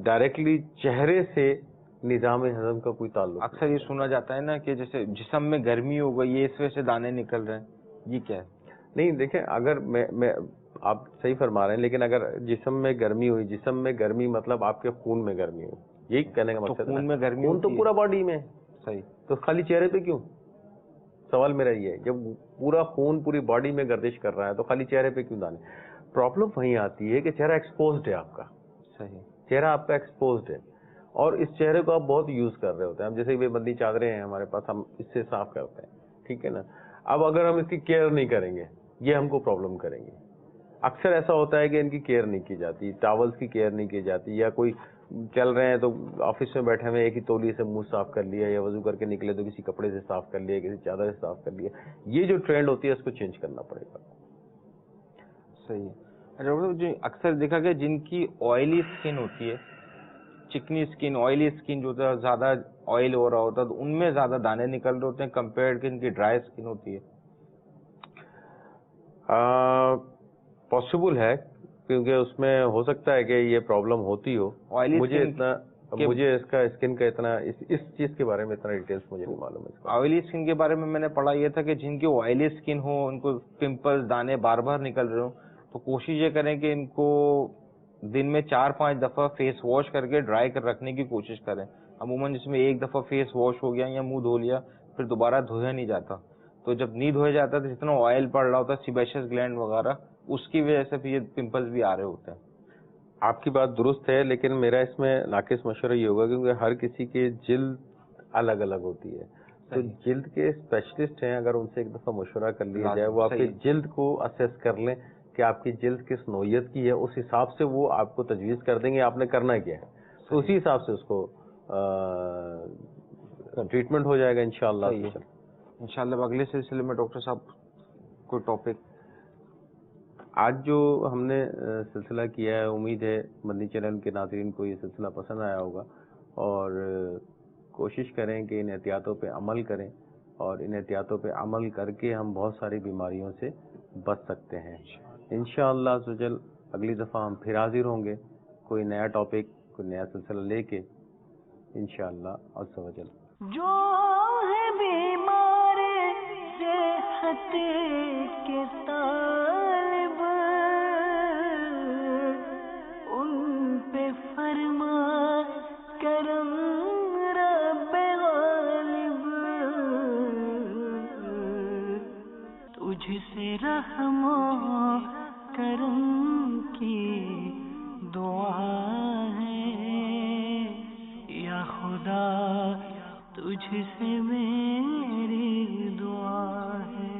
ڈائریکٹلی چہرے سے نظام ہضم کا کوئی تعلق. اکثر یہ سنا جاتا ہے نا کہ جیسے جسم میں گرمی ہو گئی ہے اس وجہ سے دانے نکل رہے ہیں, یہ کیا ہے؟ نہیں دیکھیں, اگر میں آپ صحیح فرما رہے ہیں, لیکن اگر جسم میں گرمی ہوئی, جسم میں گرمی مطلب آپ کے خون میں گرمی ہوئی, یہی کہنے کا مقصد ہے. خون میں گرمی, خون تو پورا باڈی میں. صحیح, تو خالی چہرے پہ کیوں؟ سوال میرا یہ ہے, جب پورا خون پوری باڈی میں گردش کر رہا ہے تو خالی چہرے پہ کیوں دانے؟ پرابلم وہیں آتی ہے کہ چہرہ ایکسپوزڈ ہے آپ کا. صحیح, چہرہ آپ کا ایکسپوزڈ ہے اور اس چہرے کو آپ بہت یوز کر رہے ہوتے ہیں. اب جیسے بے بندی چادریں ہیں ہمارے پاس, ہم اس سے صاف کرتے ہیں, ٹھیک ہے نا. اب اگر ہم اس کی کیئر نہیں کریں گے یہ ہم کو پرابلم کریں گے. اکثر ایسا ہوتا ہے کہ ان کی کیئر نہیں کی جاتی, ٹاولز کی کیئر نہیں کی جاتی, یا کوئی چل رہے ہیں تو آفس میں بیٹھے ہوئے ایک ہی تولیے سے منہ صاف کر لیا, یا وضو کر کے نکلے تو کسی کپڑے سے صاف کر لیا, کسی چادر سے صاف کر لیا. یہ جو ٹرینڈ ہوتی ہے اس کو چینج کرنا پڑے گا. صحیح. جو اکثر دیکھا گیا جن کی آئلی اسکن ہوتی ہے, چکنی اسکن, آئلی اسکن جو ہوتا ہے, زیادہ آئل ہو رہا ہوتا ہے تو ان میں زیادہ دانے نکل رہے ہوتے ہیں کمپیئرڈ کہ ان کی ڈرائی اسکن ہوتی ہے. پاسبل ہے, کیونکہ اس میں ہو سکتا ہے کہ یہ پرابلم ہوتی ہو. مجھے اس کا اسکن کا اتنا اس چیز کے بارے میں اتنا ڈیٹیلس مجھے نہیں معلوم ہے. آئلی اسکن کے بارے میں نے پڑھا یہ تھا کہ جن کی آئلی اسکن ہو, ان کو پمپلز دانے بار بار نکل رہے ہوں, تو کوشش یہ کریں کہ ان کو دن میں 4-5 دفعہ فیس واش کر کے ڈرائی کر رکھنے کی کوشش کریں. عموماً جس میں ایک دفعہ فیس واش ہو گیا یا منہ دھو لیا پھر دوبارہ دھویا نہیں جاتا, تو جب نہیں دھویا جاتا تو جتنا آئل پڑ رہا ہوتا ہے سیبیشس گلینڈ وغیرہ, اس کی وجہ سے پھر یہ پمپلز بھی آ رہے ہوتے ہیں. آپ کی بات درست ہے, لیکن میرا اس میں ناقص مشورہ یہ ہوگا کیونکہ ہر کسی کی جلد الگ الگ ہوتی ہے, تو جلد کے اسپیشلسٹ ہیں, اگر ان سے ایک دفعہ مشورہ کر لیا جائے, وہ آپ کی جلد کو اسیس کر لیں کہ آپ کی جلد کس نوعیت کی ہے, اس حساب سے وہ آپ کو تجویز کر دیں گے آپ نے کرنا کیا ہے, تو اسی حساب سے اس کو ٹریٹمنٹ ہو جائے گا انشاءاللہ. انشاءاللہ اگلے سلسلے میں ڈاکٹر صاحب کوئی ٹاپک. آج جو ہم نے سلسلہ کیا ہے, امید ہے مدنی چینل کے ناظرین کو یہ سلسلہ پسند آیا ہوگا, اور کوشش کریں کہ ان احتیاطوں پہ عمل کریں, اور ان احتیاطوں پہ عمل کر کے ہم بہت ساری بیماریوں سے بچ سکتے ہیں انشاءاللہ عز و جل. اگلی دفعہ ہم پھر حاضر ہوں گے کوئی نیا ٹاپک, کوئی نیا سلسلہ لے کے انشاءاللہ عز و جل. جو ہے بیمار صحت کے طالب, ان پہ فرما کرم رب غالب, تجھ سے رحم و کرم کی دعا ہے یا خدا, تجھ سے میری دعا ہے.